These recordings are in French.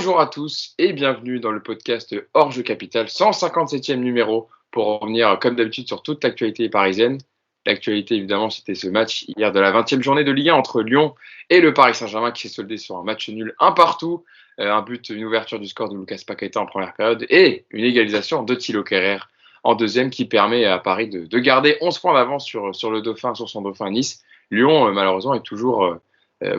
Bonjour à tous et bienvenue dans le podcast Hors Jeu Capital, 157e numéro pour revenir comme d'habitude sur toute l'actualité parisienne. L'actualité évidemment c'était ce match hier de la 20e journée de Ligue 1 entre Lyon et le Paris Saint-Germain qui s'est soldé sur un match nul un partout, un but, une ouverture du score de Lucas Paqueta en première période et une égalisation de Thilo Kehrer en deuxième qui permet à Paris de garder 11 points d'avance sur son dauphin Nice. Lyon malheureusement est toujours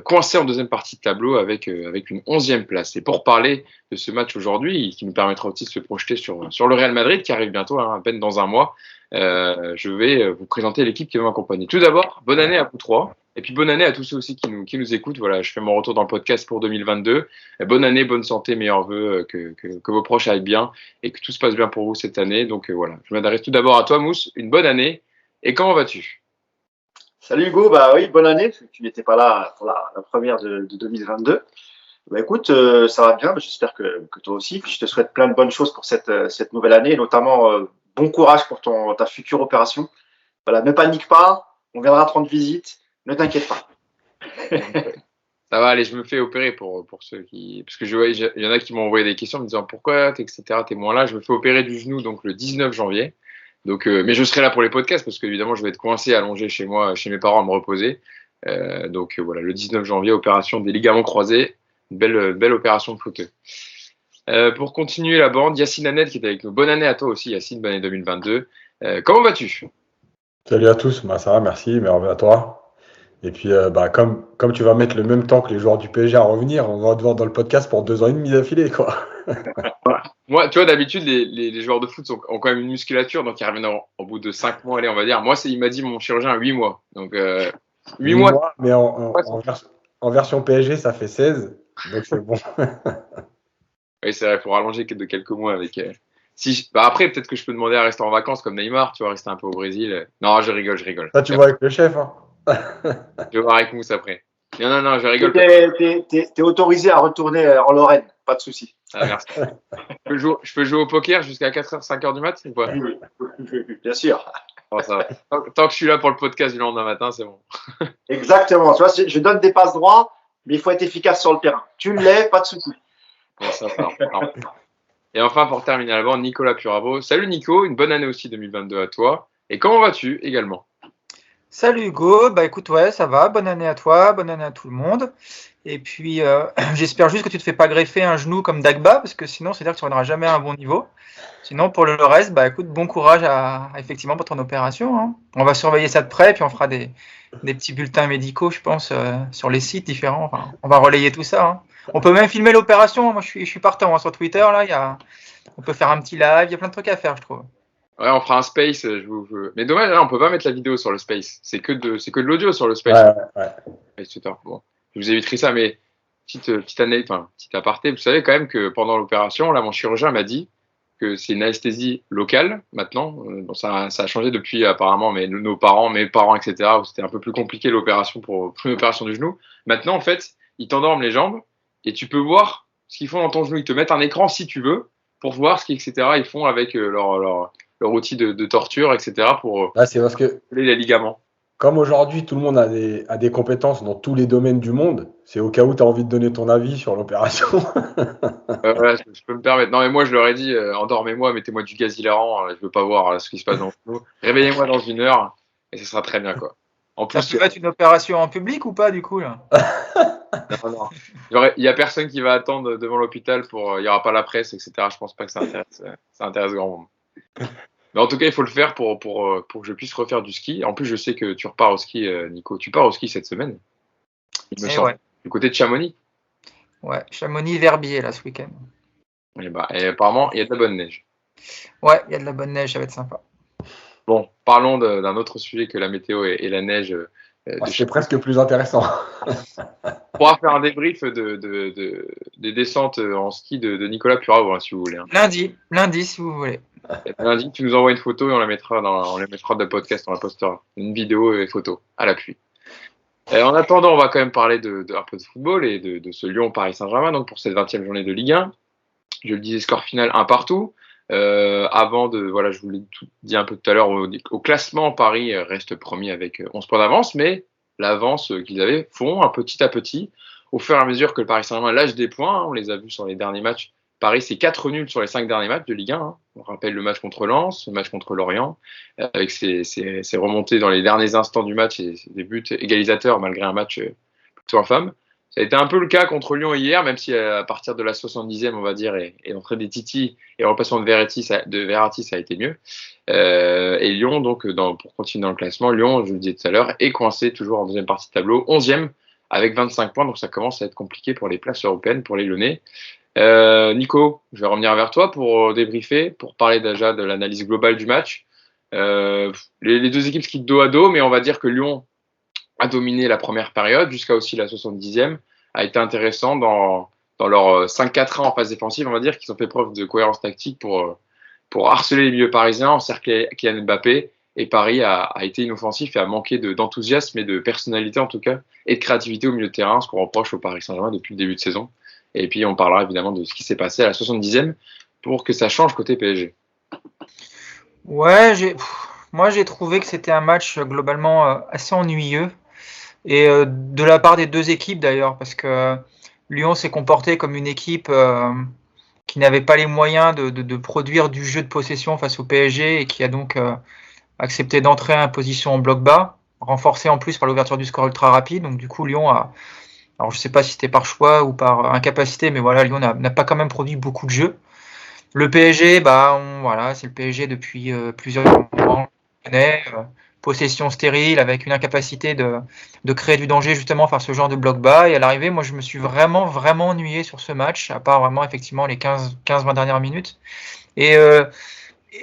coincé en deuxième partie de tableau avec une 11e place. Et pour parler de ce match aujourd'hui, qui nous permettra aussi de se projeter sur le Real Madrid qui arrive bientôt, à peine dans un mois, je vais vous présenter l'équipe qui va m'accompagner. Tout d'abord, bonne année à vous trois. Et puis bonne année à tous ceux aussi qui nous écoutent. Voilà, je fais mon retour dans le podcast pour 2022. Bonne année, bonne santé, meilleurs vœux, que vos proches aillent bien et que tout se passe bien pour vous cette année. Donc voilà, je m'adresse tout d'abord à toi, Mousse. Une bonne année. Et comment vas-tu ? Salut Hugo, bah oui, bonne année. Tu n'étais pas là pour la première de 2022. Bah écoute, ça va bien. J'espère que toi aussi. Puis je te souhaite plein de bonnes choses pour cette nouvelle année, notamment bon courage pour ta future opération. Voilà, ne panique pas. On viendra te rendre visite. Ne t'inquiète pas. Ça va, allez, je me fais opérer pour ceux qui. Parce que il y en a qui m'ont envoyé des questions me disant pourquoi, etc. T'es moins là. Je me fais opérer du genou donc le 19 janvier. Donc, mais je serai là pour les podcasts parce qu'évidemment, je vais être coincé, allongé chez moi, chez mes parents à me reposer. Voilà, le 19 janvier, opération des ligaments croisés. Une belle opération de fauteuil. Pour continuer la bande, Yacine Annette qui est avec nous. Bonne année à toi aussi, Yacine, bonne année 2022. Comment vas-tu ? Salut à tous, ça va, merci, merci à toi. Et puis, comme tu vas mettre le même temps que les joueurs du PSG à revenir, on va te voir dans le podcast pour 2 ans et demi d'affilée, quoi. Moi, tu vois, d'habitude, les joueurs de foot ont quand même une musculature, donc ils reviennent au bout de 5 mois, allez, on va dire. Moi, il m'a dit mon chirurgien 8 mois. Donc, 8 mois. Mais en version PSG, ça fait 16, donc c'est bon. Oui, c'est vrai, il faut rallonger de quelques mois avec. Après, peut-être que je peux demander à rester en vacances comme Neymar, tu vois, rester un peu au Brésil. Non, je rigole. Ça, tu vois avec le chef, hein. Je vais voir avec Mousse après. Non, je rigole. T'es autorisé à retourner en Lorraine, pas de souci. Ah, merci. Je peux jouer au poker jusqu'à 4h, 5h du mat ou pas ? Bien sûr. Oh, ça va. Tant que je suis là pour le podcast du lendemain matin, c'est bon. Exactement. Tu vois, je donne des passes droits, mais il faut être efficace sur le terrain. Tu l'es, pas de souci. Bon, ça va. Et enfin, pour terminer la bande, Nicolas Puravo. Salut Nico, une bonne année aussi 2022 à toi. Et comment vas-tu également ? Salut Hugo, écoute, ouais, ça va, bonne année à toi, bonne année à tout le monde. Et puis, j'espère juste que tu te fais pas greffer un genou comme Dagba, parce que sinon, c'est-à-dire que tu reviendras jamais à un bon niveau. Sinon, pour le reste, écoute, bon courage effectivement pour ton opération, hein. On va surveiller ça de près, puis on fera des petits bulletins médicaux, je pense, sur les sites différents. Enfin, on va relayer tout ça, hein. On peut même filmer l'opération. Moi, je suis partant, hein, sur Twitter, là, on peut faire un petit live, il y a plein de trucs à faire, je trouve. Ouais, on fera un space. Mais dommage, là, on peut pas mettre la vidéo sur le space. C'est que de l'audio sur le space. Ouais. Bon, je vous éviterai ça, mais petite aparté. Vous savez quand même que pendant l'opération, là, mon chirurgien m'a dit que c'est une anesthésie locale maintenant. Bon, ça a changé depuis apparemment, mais mes parents, etc. Où c'était un peu plus compliqué l'opération pour l'opération du genou. Maintenant, en fait, ils t'endorment les jambes et tu peux voir ce qu'ils font dans ton genou. Ils te mettent un écran si tu veux pour voir etc. Ils font avec leur outil de torture, etc. pour C'est parce que les ligaments. comme aujourd'hui, tout le monde a des compétences dans tous les domaines du monde, c'est au cas où tu as envie de donner ton avis sur l'opération. Voilà, je peux me permettre. Non, mais moi, je leur ai dit, endormez-moi, mettez-moi du gaz hilarant, je veux pas voir ce qui se passe dans le genou. Réveillez-moi dans 1 heure et ce sera très bien, quoi. En plus, ça peut être une opération en public ou pas, du coup, là ? non. Il y a personne qui va attendre devant l'hôpital il y aura pas la presse, etc. Je pense pas que ça intéresse grand monde. Mais en tout cas, il faut le faire pour que je puisse refaire du ski. En plus, je sais que tu repars au ski, Nico. Tu pars au ski cette semaine, il me semble. Ouais. Du côté de Chamonix. Ouais, Chamonix-Verbier, là, ce week-end. Et apparemment, il y a de la bonne neige. Ouais, il y a de la bonne neige, ça va être sympa. Bon, parlons d'un autre sujet que la météo et la neige. C'est presque plus intéressant. On pourra faire un débrief des descentes en ski de Nicolas Puravo, hein, si vous voulez. Hein. Lundi, si vous voulez. Lundi, tu nous envoies une photo et on les mettra dans le podcast, on la postera. Une vidéo et photo à l'appui. En attendant, on va quand même parler un peu de football et de ce Lyon-Paris Saint-Germain, donc pour cette 20e journée de Ligue 1. Je le disais, score final 1 partout. Je vous l'ai dit un peu tout à l'heure, au classement, Paris reste premier avec 11 points d'avance, mais l'avance qu'ils avaient font un petit à petit. au fur et à mesure que le Paris Saint-Germain lâche des points, on les a vus sur les derniers matchs. Paris, c'est 4 nuls sur les 5 derniers matchs de Ligue 1. On rappelle le match contre Lens, le match contre Lorient, avec ses remontées dans les derniers instants du match et des buts égalisateurs malgré un match plutôt infâme. Ça a été un peu le cas contre Lyon hier, même si à partir de la 70e, on va dire, et l'entrée des Titi et le repassement de Verratti, ça a été mieux. Et Lyon, donc, pour continuer dans le classement, Lyon, je le disais tout à l'heure, est coincé toujours en deuxième partie de tableau, 11e avec 25 points, donc ça commence à être compliqué pour les places européennes, pour les Lyonnais. Nico, je vais revenir vers toi pour débriefer, pour parler déjà de l'analyse globale du match. Les deux équipes se quittent dos à dos, mais on va dire que Lyon a dominé la première période jusqu'à aussi la 70e, a été intéressant dans leur 5-4-1 en phase défensive, on va dire qu'ils ont fait preuve de cohérence tactique pour harceler les milieux parisiens, encercler Kylian Mbappé, et Paris a été inoffensif et a manqué d'enthousiasme et de personnalité en tout cas, et de créativité au milieu de terrain, ce qu'on reproche au Paris Saint-Germain depuis le début de saison. Et puis on parlera évidemment de ce qui s'est passé à la 70e pour que ça change côté PSG. Ouais, moi j'ai trouvé que c'était un match globalement assez ennuyeux. Et de la part des deux équipes d'ailleurs, parce que Lyon s'est comporté comme une équipe qui n'avait pas les moyens de produire du jeu de possession face au PSG et qui a donc accepté d'entrer en position en bloc bas, renforcé en plus par l'ouverture du score ultra rapide. Donc du coup Lyon a, alors je sais pas si c'était par choix ou par incapacité, mais voilà, Lyon n'a pas quand même produit beaucoup de jeux. Le PSG, voilà, c'est le PSG depuis plusieurs mois. Possession stérile avec une incapacité de créer du danger justement par ce genre de bloc bas. Et à l'arrivée, moi je me suis vraiment ennuyé sur ce match, à part vraiment effectivement les 15-20 dernières minutes. Et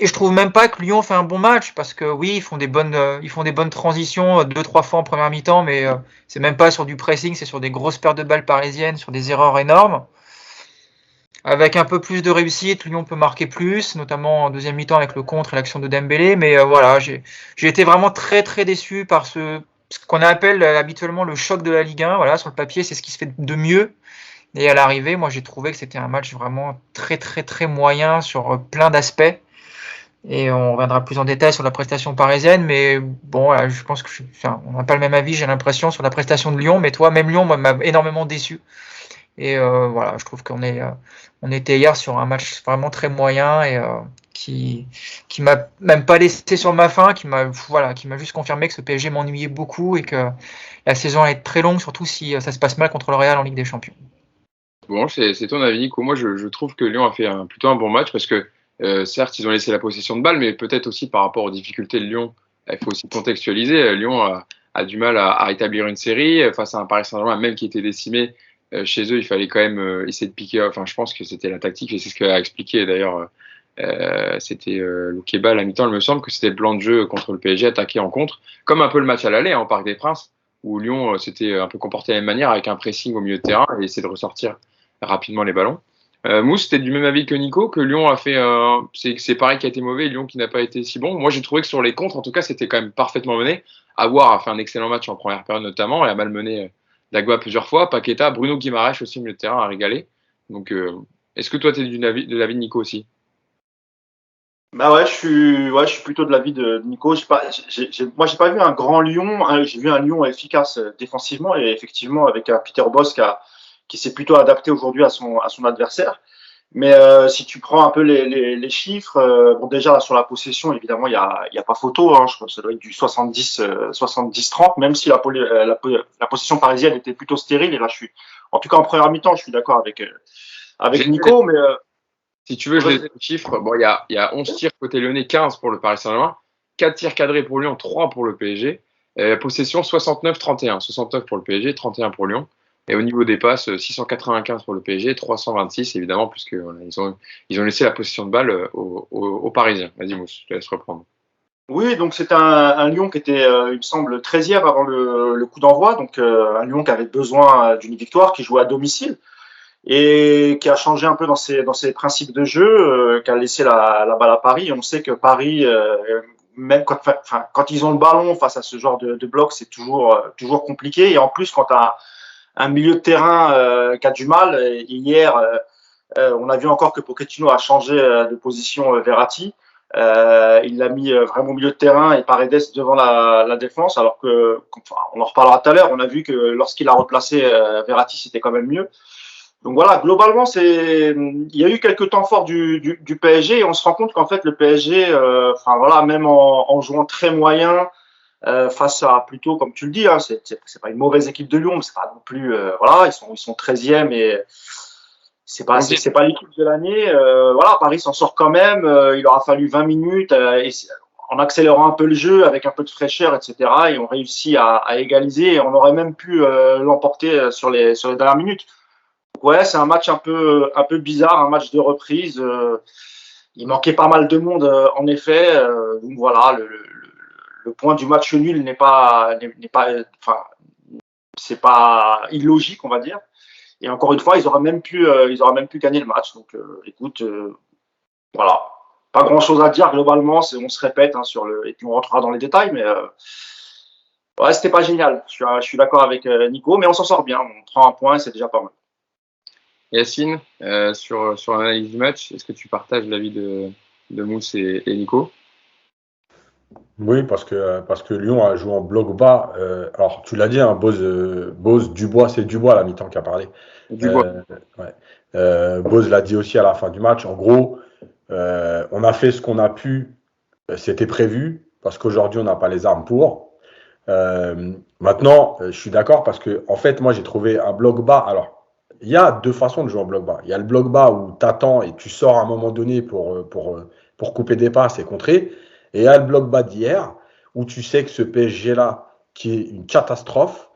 je trouve même pas que Lyon fait un bon match, parce que oui, ils font des bonnes transitions 2-3 fois en première mi-temps, mais c'est même pas sur du pressing, c'est sur des grosses pertes de balles parisiennes, sur des erreurs énormes. Avec un peu plus de réussite, Lyon peut marquer plus, notamment en deuxième mi-temps avec le contre et l'action de Dembélé. Mais voilà, j'ai été vraiment très déçu par ce qu'on appelle habituellement le choc de la Ligue 1. Voilà, sur le papier, c'est ce qui se fait de mieux. Et à l'arrivée, moi, j'ai trouvé que c'était un match vraiment très moyen sur plein d'aspects. Et on reviendra plus en détail sur la prestation parisienne. Mais bon, voilà, je pense que on n'a pas le même avis, j'ai l'impression, sur la prestation de Lyon. Mais toi, même Lyon, moi, m'a énormément déçu. Et voilà, je trouve on était hier sur un match vraiment très moyen et qui m'a même pas laissé sur ma faim, qui m'a juste confirmé que ce PSG m'ennuyait beaucoup et que la saison allait être très longue, surtout si ça se passe mal contre le Real en Ligue des Champions. Bon, c'est ton avis, Nico. Moi, je trouve que Lyon a fait plutôt un bon match parce que certes, ils ont laissé la possession de balle, mais peut-être aussi par rapport aux difficultés de Lyon, il faut aussi contextualiser. Lyon a du mal à établir une série face à un Paris Saint-Germain même qui était décimé. Chez eux, il fallait quand même essayer de piquer. Enfin, je pense que c'était la tactique et c'est ce qu'a expliqué d'ailleurs. C'était Loukeba à la mi-temps, il me semble que c'était le plan de jeu contre le PSG, attaqué en contre, comme un peu le match à l'aller au Parc des Princes, où Lyon s'était un peu comporté de la même manière avec un pressing au milieu de terrain et essayer de ressortir rapidement les ballons. Mousse, c'était du même avis que Nico, que Lyon a fait. C'est Paris qui a été mauvais, Lyon qui n'a pas été si bon. Moi, j'ai trouvé que sur les contres, en tout cas, c'était quand même parfaitement mené. Avoir a fait un excellent match en première période notamment et a malmené Dagba plusieurs fois. Paqueta, Bruno Guimaraes aussi au milieu de terrain a régalé. Donc, est-ce que toi, tu es de l'avis de Nico aussi? Bah ouais, je suis plutôt de l'avis de Nico. Moi, j'ai pas vu un grand Lyon. J'ai vu un Lyon efficace défensivement et effectivement avec un Peter Bosz qui s'est plutôt adapté aujourd'hui à son adversaire. Mais si tu prends un peu les chiffres, bon déjà sur la possession, évidemment, il y a pas photo. Je crois que ça doit être du 70-30, même si la possession parisienne était plutôt stérile. Et là, en tout cas en première mi-temps, je suis d'accord avec Nico, mais si tu veux, je les chiffres. Bon, il y a 11 tirs côté lyonnais, 15 pour le Paris Saint-Germain, 4 tirs cadrés pour Lyon, 3 pour le PSG. Possession 69-31. 69 pour le PSG, 31 pour Lyon. Et au niveau des passes, 695 pour le PSG, 326 évidemment, puisque voilà, ils ont laissé la possession de balle aux Parisiens. Vas-y Mousse, je te laisse reprendre. Oui, donc c'est un Lyon qui était, il me semble, 13e avant le coup d'envoi. Donc un Lyon qui avait besoin d'une victoire, qui jouait à domicile et qui a changé un peu dans ses principes de jeu, qui a laissé la balle à Paris. On sait que Paris, même quand ils ont le ballon face à ce genre de bloc, c'est toujours compliqué. Et en plus, quand tu as un milieu de terrain qui a du mal, hier, on a vu encore que Pochettino a changé de position Verratti. Il l'a mis vraiment au milieu de terrain et Paredes devant la défense, alors que, enfin, on en reparlera tout à l'heure, on a vu que lorsqu'il a replacé Verratti, c'était quand même mieux. Donc voilà, globalement, il y a eu quelques temps forts du PSG et on se rend compte qu'en fait le PSG, enfin voilà, même en jouant très moyen face à plutôt, comme tu le dis, hein, c'est pas une mauvaise équipe de Lyon, mais c'est pas non plus, voilà, ils sont 13e et c'est pas l'équipe de l'année. Voilà, Paris s'en sort quand même. Il aura fallu 20 minutes en accélérant un peu le jeu avec un peu de fraîcheur, etc. Et on réussit à égaliser et on aurait même pu l'emporter sur les dernières minutes. Ouais, c'est un match un peu bizarre, un match de reprise. Il manquait pas mal de monde, en effet. Donc voilà, le point du match nul enfin, c'est pas illogique, on va dire. Et encore une fois, ils auraient même pu gagner le match. Donc, écoute, voilà, pas grand-chose à dire globalement. On se répète hein, et puis on rentrera dans les détails, mais ouais, c'était pas génial. Je suis d'accord avec Nico, mais on s'en sort bien. On prend un point, et c'est déjà pas mal. Yacine, sur l'analyse du match, est-ce que tu partages l'avis de Mousse et Nico? Oui, parce que Lyon a joué en bloc bas. Alors, tu l'as dit, hein, Bose, Dubois, c'est Dubois à la mi-temps qui a parlé. Dubois. Ouais. Bose l'a dit aussi à la fin du match. En gros, on a fait ce qu'on a pu. C'était prévu, parce qu'aujourd'hui, on n'a pas les armes pour. Maintenant, je suis d'accord parce que, en fait, moi, j'ai trouvé un bloc bas. Alors, il y a deux façons de jouer en bloc bas. Il y a le bloc bas où tu attends et tu sors à un moment donné pour couper des passes et contrer. Et il y a le bloc bas d'hier où tu sais que ce PSG-là, qui est une catastrophe,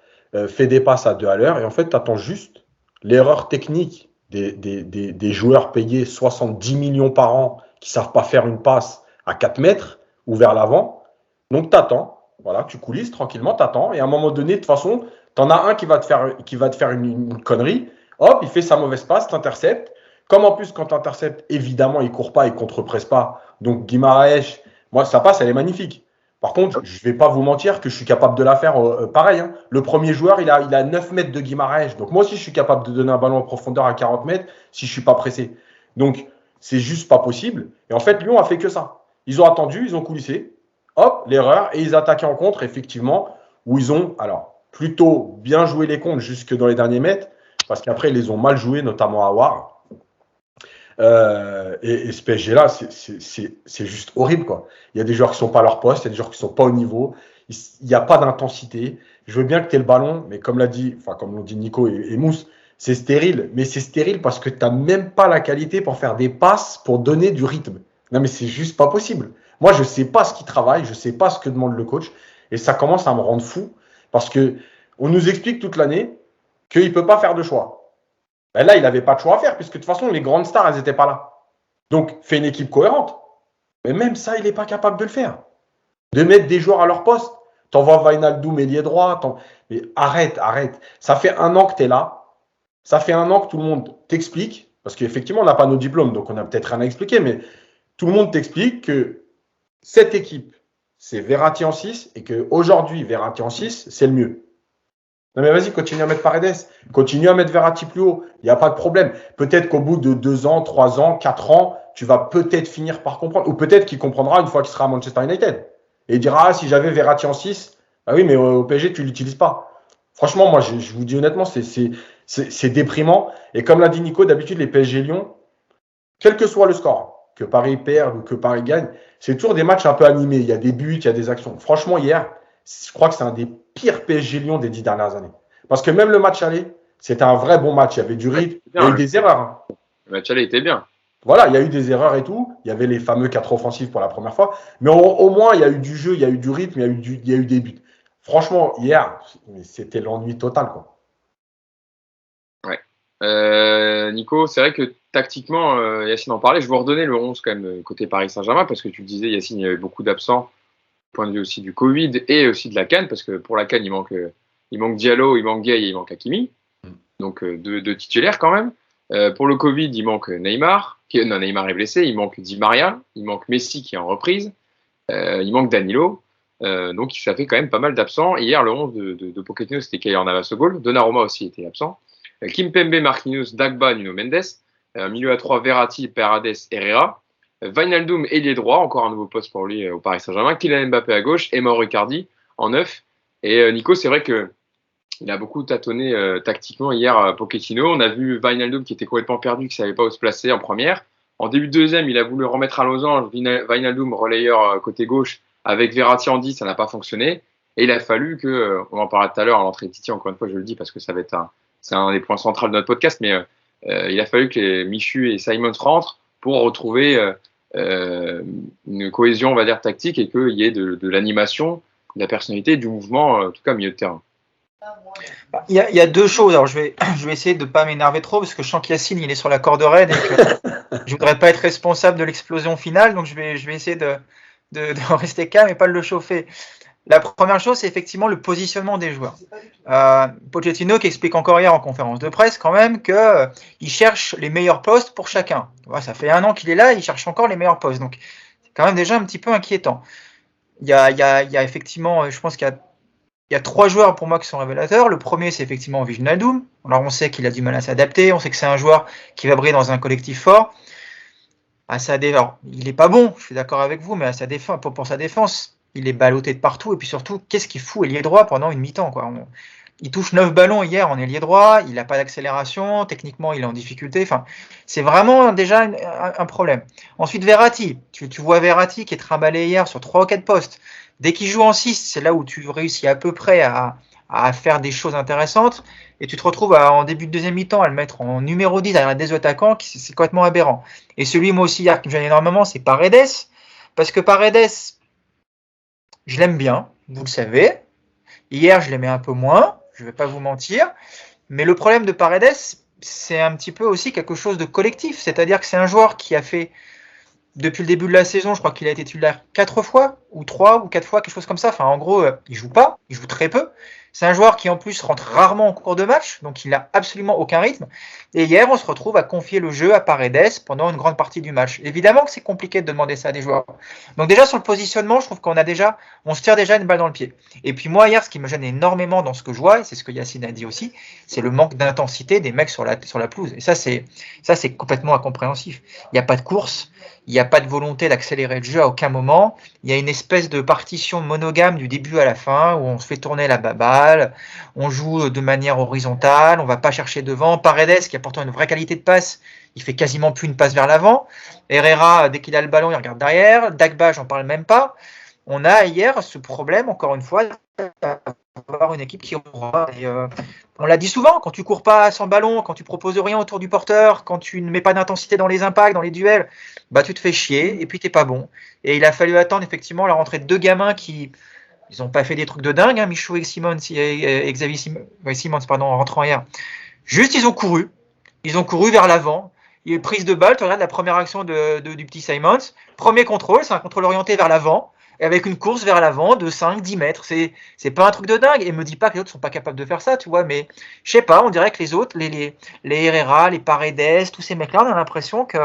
fait des passes à 2 à l'heure. Et en fait, tu attends juste l'erreur technique des joueurs payés 70 millions par an qui ne savent pas faire une passe à 4 mètres ou vers l'avant. Donc, tu attends. Voilà, tu coulisses tranquillement, t'attends, et à un moment donné, de toute façon, t'en as un qui va te faire une connerie, hop, il fait sa mauvaise passe, t'interceptes. Comme en plus, quand t'interceptes, évidemment, il court pas, il contre-presse pas. Donc, Guimaraes, moi, sa passe, elle est magnifique. Par contre, je vais pas vous mentir que je suis capable de la faire pareil. Hein. Le premier joueur, il a 9 mètres de Guimaraes. Donc, moi aussi, je suis capable de donner un ballon en profondeur à 40 mètres si je suis pas pressé. Donc, c'est juste pas possible. Et en fait, Lyon a fait que ça. Ils ont attendu, ils ont coulissé. Hop, l'erreur, et ils attaquaient en contre, effectivement, où ils ont, alors, plutôt bien joué les comptes jusque dans les derniers mètres, parce qu'après, ils les ont mal joués, notamment à War. Et ce PSG-là, c'est juste horrible, quoi. Il y a des joueurs qui ne sont pas à leur poste, il y a des joueurs qui ne sont pas au niveau, il n'y a pas d'intensité. Je veux bien que tu aies le ballon, mais comme l'ont dit Nico et Mousse, c'est stérile. Mais c'est stérile parce que tu n'as même pas la qualité pour faire des passes, pour donner du rythme. Non, mais c'est juste pas possible. Moi, je ne sais pas ce qu'il travaille, je ne sais pas ce que demande le coach. Et ça commence à me rendre fou parce qu'on nous explique toute l'année qu'il ne peut pas faire de choix. Ben là, il n'avait pas de choix à faire puisque de toute façon, les grandes stars, elles n'étaient pas là. Donc, fais une équipe cohérente. Mais même ça, il n'est pas capable de le faire. De mettre des joueurs à leur poste. T'envoies Wijnaldum ailier droit. Mais arrête. Ça fait un an que tu es là. Ça fait un an que tout le monde t'explique. Parce qu'effectivement, on n'a pas nos diplômes, donc on n'a peut-être rien à expliquer. Mais tout le monde t'explique que cette équipe, c'est Verratti en 6 et qu'aujourd'hui, Verratti en 6, c'est le mieux. Non mais vas-y, continue à mettre Paredes, continue à mettre Verratti plus haut, il n'y a pas de problème. Peut-être qu'au bout de 2 ans, 3 ans, 4 ans, tu vas peut-être finir par comprendre. Ou peut-être qu'il comprendra une fois qu'il sera à Manchester United. Et il dira, ah, si j'avais Verratti en 6, bah oui, mais au PSG, tu ne l'utilises pas. Franchement, moi, je vous dis honnêtement, c'est déprimant. Et comme l'a dit Nico, d'habitude, les PSG Lyon, quel que soit le score, que Paris perde ou que Paris gagne, c'est toujours des matchs un peu animés. Il y a des buts, il y a des actions. Franchement, hier, je crois que c'est un des pires PSG Lyon des 10 dernières années. Parce que même le match aller, c'était un vrai bon match. Il y avait du rythme, il y a eu des erreurs. Hein. Le match aller était bien. Voilà, il y a eu des erreurs et tout. Il y avait les fameux 4 offensifs pour la première fois. Mais au moins, il y a eu du jeu, il y a eu du rythme, il y a eu des buts. Franchement, hier, c'était l'ennui total, quoi. Ouais. Nico, c'est vrai que tactiquement, Yacine en parlait. Je vous redonnais le 11 quand même côté Paris Saint-Germain parce que tu le disais, Yacine, il y avait beaucoup d'absents. Point de vue aussi du Covid et aussi de la CAN, parce que pour la CAN, il manque Diallo, il manque Gueye et il manque Hakimi. Donc deux titulaires quand même. Pour le Covid, il manque Neymar. Neymar est blessé. Il manque Di Maria. Il manque Messi qui est en reprise. Il manque Danilo. Donc ça fait quand même pas mal d'absents. Hier, le 11 de Pochettino, c'était Keylor Navas au goal. Donnarumma aussi était absent. Kimpembe, Marquinhos, Dagba, Nuno Mendes. Milieu à 3, Verratti, Paredes, Herrera. Wijnaldum ailier droit, encore un nouveau poste pour lui au Paris Saint-Germain, Kylian Mbappé à gauche et Mauro Icardi en 9. Et Nico, c'est vrai que il a beaucoup tâtonné tactiquement hier Pochettino. On a vu Wijnaldum qui était complètement perdu, qui savait pas où se placer en première. En début de deuxième, il a voulu remettre à losange Wijnaldum relayeur côté gauche avec Verratti en 10, ça n'a pas fonctionné. Et il a fallu que, on en parlait tout à l'heure à l'entrée de Titi, encore une fois je le dis parce que ça va être c'est un des points centraux de notre podcast, mais il a fallu que Michu et Simons rentrent pour retrouver une cohésion, on va dire, tactique et qu'il y ait de l'animation, de la personnalité, du mouvement, en tout cas au milieu de terrain. Il y a deux choses. Alors, je vais essayer de ne pas m'énerver trop parce que je sens qu'Yacine, il est sur la corde raide et que je voudrais pas être responsable de l'explosion finale. Donc, je vais essayer de rester calme et pas de le chauffer. La première chose, c'est effectivement le positionnement des joueurs. Pochettino qui explique encore hier en conférence de presse quand même qu'il cherche les meilleurs postes pour chacun. Ça fait 1 an qu'il est là, il cherche encore les meilleurs postes. Donc, c'est quand même déjà un petit peu inquiétant. Il y a effectivement, je pense qu'il y a 3 joueurs pour moi qui sont révélateurs. Le premier, c'est effectivement Wijnaldum. Alors, on sait qu'il a du mal à s'adapter. On sait que c'est un joueur qui va briller dans un collectif fort. Alors, il n'est pas bon, je suis d'accord avec vous, mais à sa défense, pour sa défense, il est ballotté de partout. Et puis surtout, qu'est-ce qu'il fout ailier droit pendant une mi-temps, quoi. Il touche 9 ballons hier en ailier droit. Il n'a pas d'accélération. Techniquement, il est en difficulté. Enfin, c'est vraiment déjà un problème. Ensuite, Verratti. Tu vois Verratti qui est trimballé hier sur 3 ou 4 postes. Dès qu'il joue en 6, c'est là où tu réussis à peu près à faire des choses intéressantes. Et tu te retrouves en début de deuxième mi-temps à le mettre en numéro 10 derrière des attaquants, c'est complètement aberrant. Et celui, moi aussi, hier, qui me gêne énormément, c'est Paredes. Parce que Paredes, je l'aime bien, vous le savez. Hier, je l'aimais un peu moins, je ne vais pas vous mentir. Mais le problème de Paredes, c'est un petit peu aussi quelque chose de collectif. C'est-à-dire que c'est un joueur qui a fait, depuis le début de la saison, je crois qu'il a été titulaire 4 fois, ou 3 ou 4 fois, quelque chose comme ça. Enfin, en gros, il joue pas, il joue très peu. C'est un joueur qui, en plus, rentre rarement en cours de match, donc il n'a absolument aucun rythme. Et hier, on se retrouve à confier le jeu à Paredes pendant une grande partie du match. Évidemment que c'est compliqué de demander ça à des joueurs. Donc déjà, sur le positionnement, je trouve on se tire déjà une balle dans le pied. Et puis moi, hier, ce qui me gêne énormément dans ce que je vois, et c'est ce que Yacine a dit aussi, c'est le manque d'intensité des mecs sur la pelouse. Et ça, c'est complètement incompréhensif. Il n'y a pas de course. Il n'y a pas de volonté d'accélérer le jeu à aucun moment. Il y a une espèce de partition monogame du début à la fin où on se fait tourner la balle, on joue de manière horizontale, on ne va pas chercher devant. Paredes, qui a pourtant une vraie qualité de passe, il fait quasiment plus une passe vers l'avant. Herrera, dès qu'il a le ballon, il regarde derrière. Dagba, j'en parle même pas. On a hier ce problème, encore une fois, d'avoir une équipe qui aura. On l'a dit souvent, quand tu cours pas sans ballon, quand tu proposes rien autour du porteur, quand tu ne mets pas d'intensité dans les impacts, dans les duels, bah tu te fais chier et puis t'es pas bon. Et il a fallu attendre effectivement la rentrée de 2 gamins qui ils ont pas fait des trucs de dingue, hein, Michaud et Xavier Simons, en rentrant hier. Juste ils ont couru vers l'avant. Il y a eu prise de balle, tu regardes la première action du petit Simons, premier contrôle, c'est un contrôle orienté vers l'avant. Et avec une course vers l'avant de 5-10 mètres. C'est pas un truc de dingue. Et me dis pas que les autres sont pas capables de faire ça, tu vois. Mais je sais pas, on dirait que les autres, les Herrera, les Paredes, tous ces mecs-là, on a l'impression qu'il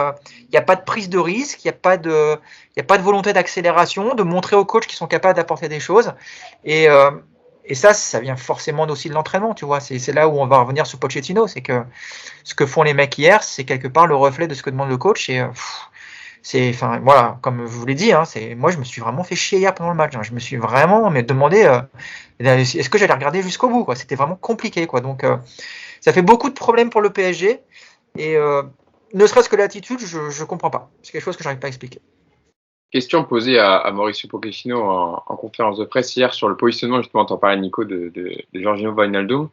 n'y a pas de prise de risque, il n'y a pas de volonté d'accélération, de montrer aux coachs qu'ils sont capables d'apporter des choses. Et ça vient forcément aussi de l'entraînement, tu vois. C'est là où on va revenir sur Pochettino. C'est que ce que font les mecs hier, c'est quelque part le reflet de ce que demande le coach. Et enfin voilà, comme je vous l'ai dit, hein, moi je me suis vraiment fait chier hier pendant le match. Hein. Je me suis vraiment demandé est-ce que j'allais regarder jusqu'au bout, quoi. C'était vraiment compliqué, quoi. Donc ça fait beaucoup de problèmes pour le PSG et ne serait-ce que l'attitude, je comprends pas. C'est quelque chose que j'arrive pas à expliquer. Question posée à Mauricio Pochettino en conférence de presse hier sur le positionnement, justement, t'en parlais Nico, de Georginio Wijnaldum.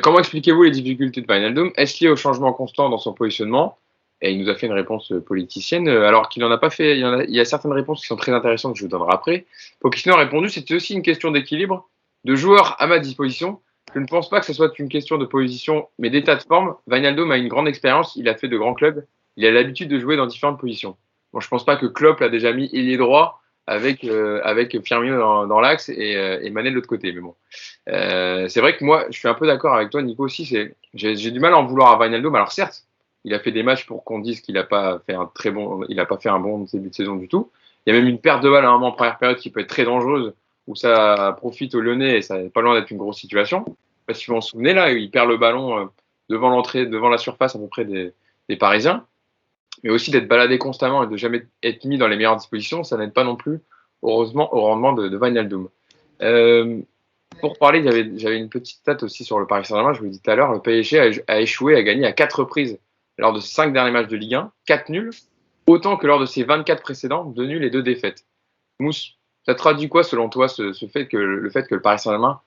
Comment expliquez-vous les difficultés de Wijnaldum? Est-ce lié au changement constant dans son positionnement? Et il nous a fait une réponse politicienne, alors qu'il n'en a pas fait. Il y a certaines réponses qui sont très intéressantes que je vous donnerai après. Pochettino a répondu, c'était aussi une question d'équilibre, de joueurs à ma disposition. Je ne pense pas que ce soit une question de position, mais d'état de forme. Wijnaldum a une grande expérience, il a fait de grands clubs, il a l'habitude de jouer dans différentes positions. Bon, je ne pense pas que Klopp l'a déjà mis ailier droit avec Firmino dans l'axe et Mané de l'autre côté. Mais bon, c'est vrai que moi, je suis un peu d'accord avec toi, Nico aussi. J'ai du mal à en vouloir à Wijnaldum. Alors certes, il a fait des matchs pour qu'on dise qu'il n'a pas fait un bon début de saison du tout. Il y a même une perte de balle à un moment en première période qui peut être très dangereuse, où ça profite aux Lyonnais et ça n'est pas loin d'être une grosse situation. Parce que vous vous en souvenez là, il perd le ballon devant la surface à peu près des Parisiens. mais aussi d'être baladé constamment et de jamais être mis dans les meilleures dispositions, ça n'aide pas non plus, heureusement, au rendement de Wijnaldum. Pour parler, j'avais une petite stat aussi sur le Paris Saint-Germain. Je vous l'ai dit tout à l'heure, le PSG a échoué à gagner à 4 reprises lors de ses 5 derniers matchs de Ligue 1, 4 nuls, autant que lors de ses 24 précédents, 2 nuls et 2 défaites. Mousse, ça traduit quoi selon toi le fait que le Paris Saint-Germain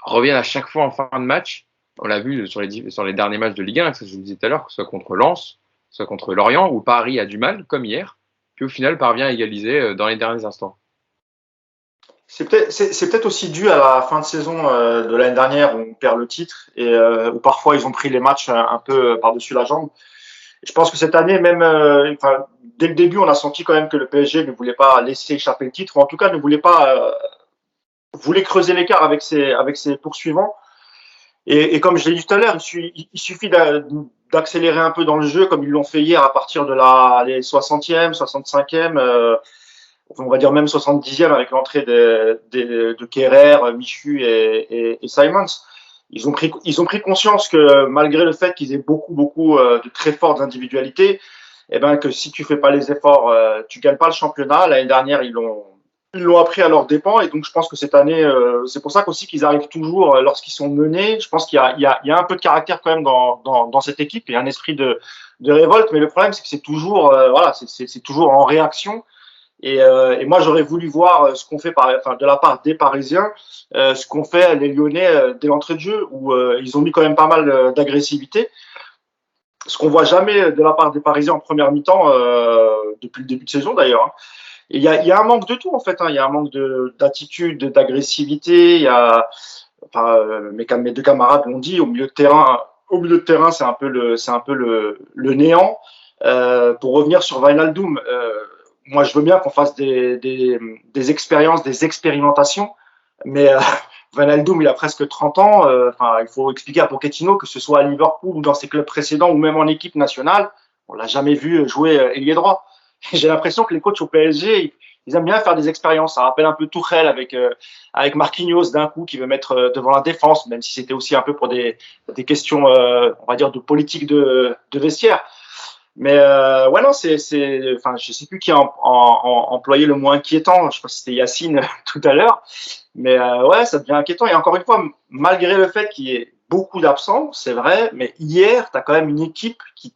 revienne à chaque fois en fin de match? On l'a vu sur les derniers matchs de Ligue 1, que je vous disais tout à l'heure, que ce soit contre Lens, que ce soit contre Lorient, où Paris a du mal, comme hier, puis au final parvient à égaliser dans les derniers instants. C'est peut-être aussi dû à la fin de saison de l'année dernière où on perd le titre et où parfois ils ont pris les matchs un peu par-dessus la jambe. Et je pense que cette année, même dès le début, on a senti quand même que le PSG ne voulait pas laisser échapper le titre, ou en tout cas ne voulait pas voulait creuser l'écart avec ses poursuivants. Et comme je l'ai dit tout à l'heure, il suffit d'accélérer un peu dans le jeu, comme ils l'ont fait hier à partir de les 60e, 65e. On va dire même 70e avec l'entrée de Kerrer, Michu et Simons. Ils ont pris conscience que malgré le fait qu'ils aient beaucoup de très fortes individualités, que si tu fais pas les efforts, tu gagnes pas le championnat. L'année dernière, ils l'ont appris à leurs dépens et donc je pense que cette année, c'est pour ça qu'aussi qu'ils arrivent toujours lorsqu'ils sont menés. Je pense qu'il y a un peu de caractère quand même dans cette équipe. Il y a un esprit de révolte, mais le problème c'est que c'est toujours c'est toujours en réaction. Et moi, j'aurais voulu voir ce qu'on fait de la part des Parisiens, ce qu'ont fait les Lyonnais dès l'entrée de jeu, où ils ont mis quand même pas mal d'agressivité. Ce qu'on voit jamais de la part des Parisiens en première mi-temps, depuis le début de saison d'ailleurs. Hein. Et il y a un manque de tout en fait. Hein. Il y a un manque d'attitude, d'agressivité. Il y a, mes deux camarades l'ont dit, au milieu de terrain, c'est un peu le néant. Pour revenir sur Wijnaldum. Moi, je veux bien qu'on fasse des expériences, des expérimentations, mais Wijnaldum, il a presque 30 ans. Il faut expliquer à Pochettino que ce soit à Liverpool ou dans ses clubs précédents ou même en équipe nationale, on l'a jamais vu jouer ailier droit. J'ai l'impression que les coachs au PSG, ils aiment bien faire des expériences. Ça rappelle un peu Tuchel avec Marquinhos d'un coup qui veut mettre devant la défense, même si c'était aussi un peu pour des questions, on va dire, de politique de vestiaire. Mais non, je sais plus qui a employé le mot inquiétant. Je sais pas si c'était Yacine tout à l'heure, mais ça devient inquiétant. Et encore une fois, malgré le fait qu'il y ait beaucoup d'absents, c'est vrai, mais hier, tu as quand même une équipe qui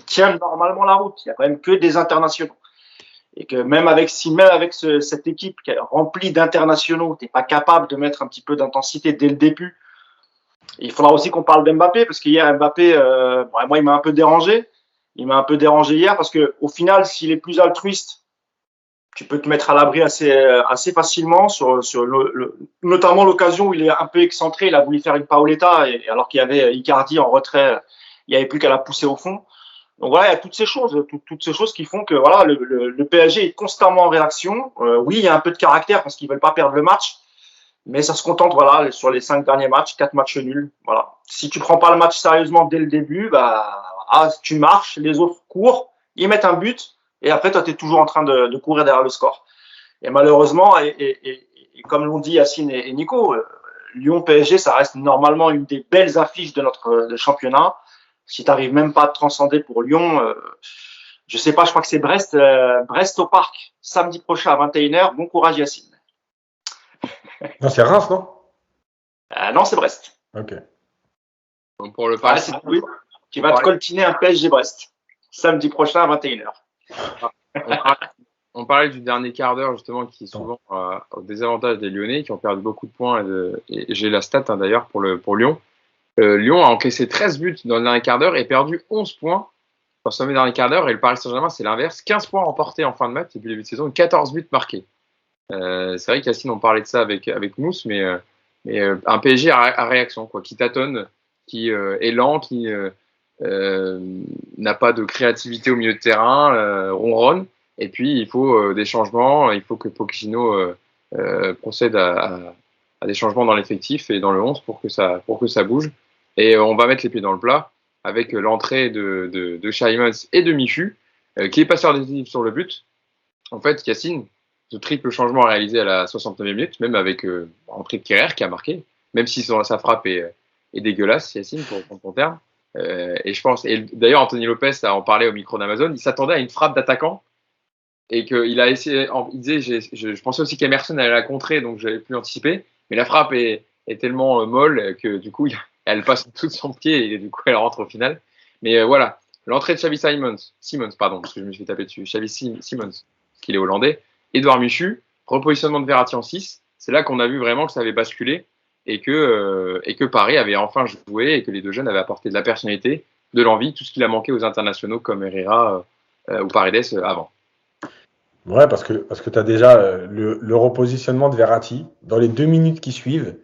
tient normalement la route. Il y a quand même que des internationaux. Et que même avec cette équipe qui est remplie d'internationaux, t'es pas capable de mettre un petit peu d'intensité dès le début. Et il faudra aussi qu'on parle d'Mbappé, parce qu'hier, Mbappé, moi, il m'a un peu dérangé. Il m'a un peu dérangé hier parce que au final, s'il est plus altruiste, tu peux te mettre à l'abri assez facilement sur notamment l'occasion où il est un peu excentré. Il a voulu faire une Paoletta et alors qu'il y avait Icardi en retrait, il n'y avait plus qu'à la pousser au fond. Donc voilà, il y a toutes ces choses qui font que voilà, le PSG est constamment en réaction. Oui, il y a un peu de caractère parce qu'ils veulent pas perdre le match, mais ça se contente voilà sur les 5 derniers matchs, 4 matchs nuls. Voilà. Si tu prends pas le match sérieusement dès le début, tu marches, les autres courent, ils mettent un but, et après, toi, tu es toujours en train de courir derrière le score. Et malheureusement, et comme l'ont dit Yacine et Nico, Lyon-PSG, ça reste normalement une des belles affiches de notre championnat. Si tu n'arrives même pas à te transcender pour Lyon, je sais pas, je crois que c'est Brest au Parc, samedi prochain à 21h. Bon courage, Yacine. Non, c'est Reims, non? Non, c'est Brest. Ok. Donc pour le Paris, oui. Qui va te coltiner un PSG Brest samedi prochain à 21h. On parlait du dernier quart d'heure justement qui est souvent au désavantage des Lyonnais qui ont perdu beaucoup de points et j'ai la stat d'ailleurs pour Lyon. Lyon a encaissé 13 buts dans le dernier quart d'heure et perdu 11 points dans ce dernier quart d'heure et le Paris Saint-Germain c'est l'inverse, 15 points remportés en fin de match depuis le début de saison, 14 buts marqués. C'est vrai qu'Yacine on parlait de ça avec Mousse mais un PSG à réaction quoi, qui tâtonne, qui est lent, qui n'a pas de créativité au milieu de terrain, ronronne. Et puis, il faut des changements. Il faut que Pochettino procède à des changements dans l'effectif et dans le 11 pour que ça bouge. Et on va mettre les pieds dans le plat avec l'entrée de Simons et de Michu, qui est passeur décisif sur le but. En fait, Yacine, ce triple changement réalisé à la 69e minute, même avec l'entrée de Kerrer qui a marqué, même si sa frappe est dégueulasse, Yacine, pour prendre ton terme. Et je pense, et d'ailleurs, Anthony Lopez, là, en parlait au micro d'Amazon, il s'attendait à une frappe d'attaquant et qu'il a essayé, il disait, je pensais aussi qu'Emerson allait la contrer, donc j'avais pu anticiper, mais la frappe est tellement molle que du coup, elle passe en dessous de son pied et du coup, elle rentre au final. Mais voilà, l'entrée de Xavi Simons, pardon, parce que je me suis tapé dessus, Xavi Simons, qu'il est hollandais, Edouard Michu, repositionnement de Verratti en 6, c'est là qu'on a vu vraiment que ça avait basculé et que Paris avait enfin joué et que les deux jeunes avaient apporté de la personnalité, de l'envie, tout ce qu'il a manqué aux internationaux comme Herrera ou Paredes avant. Ouais, parce que tu as déjà le repositionnement de Verratti. Dans les 2 minutes qui suivent,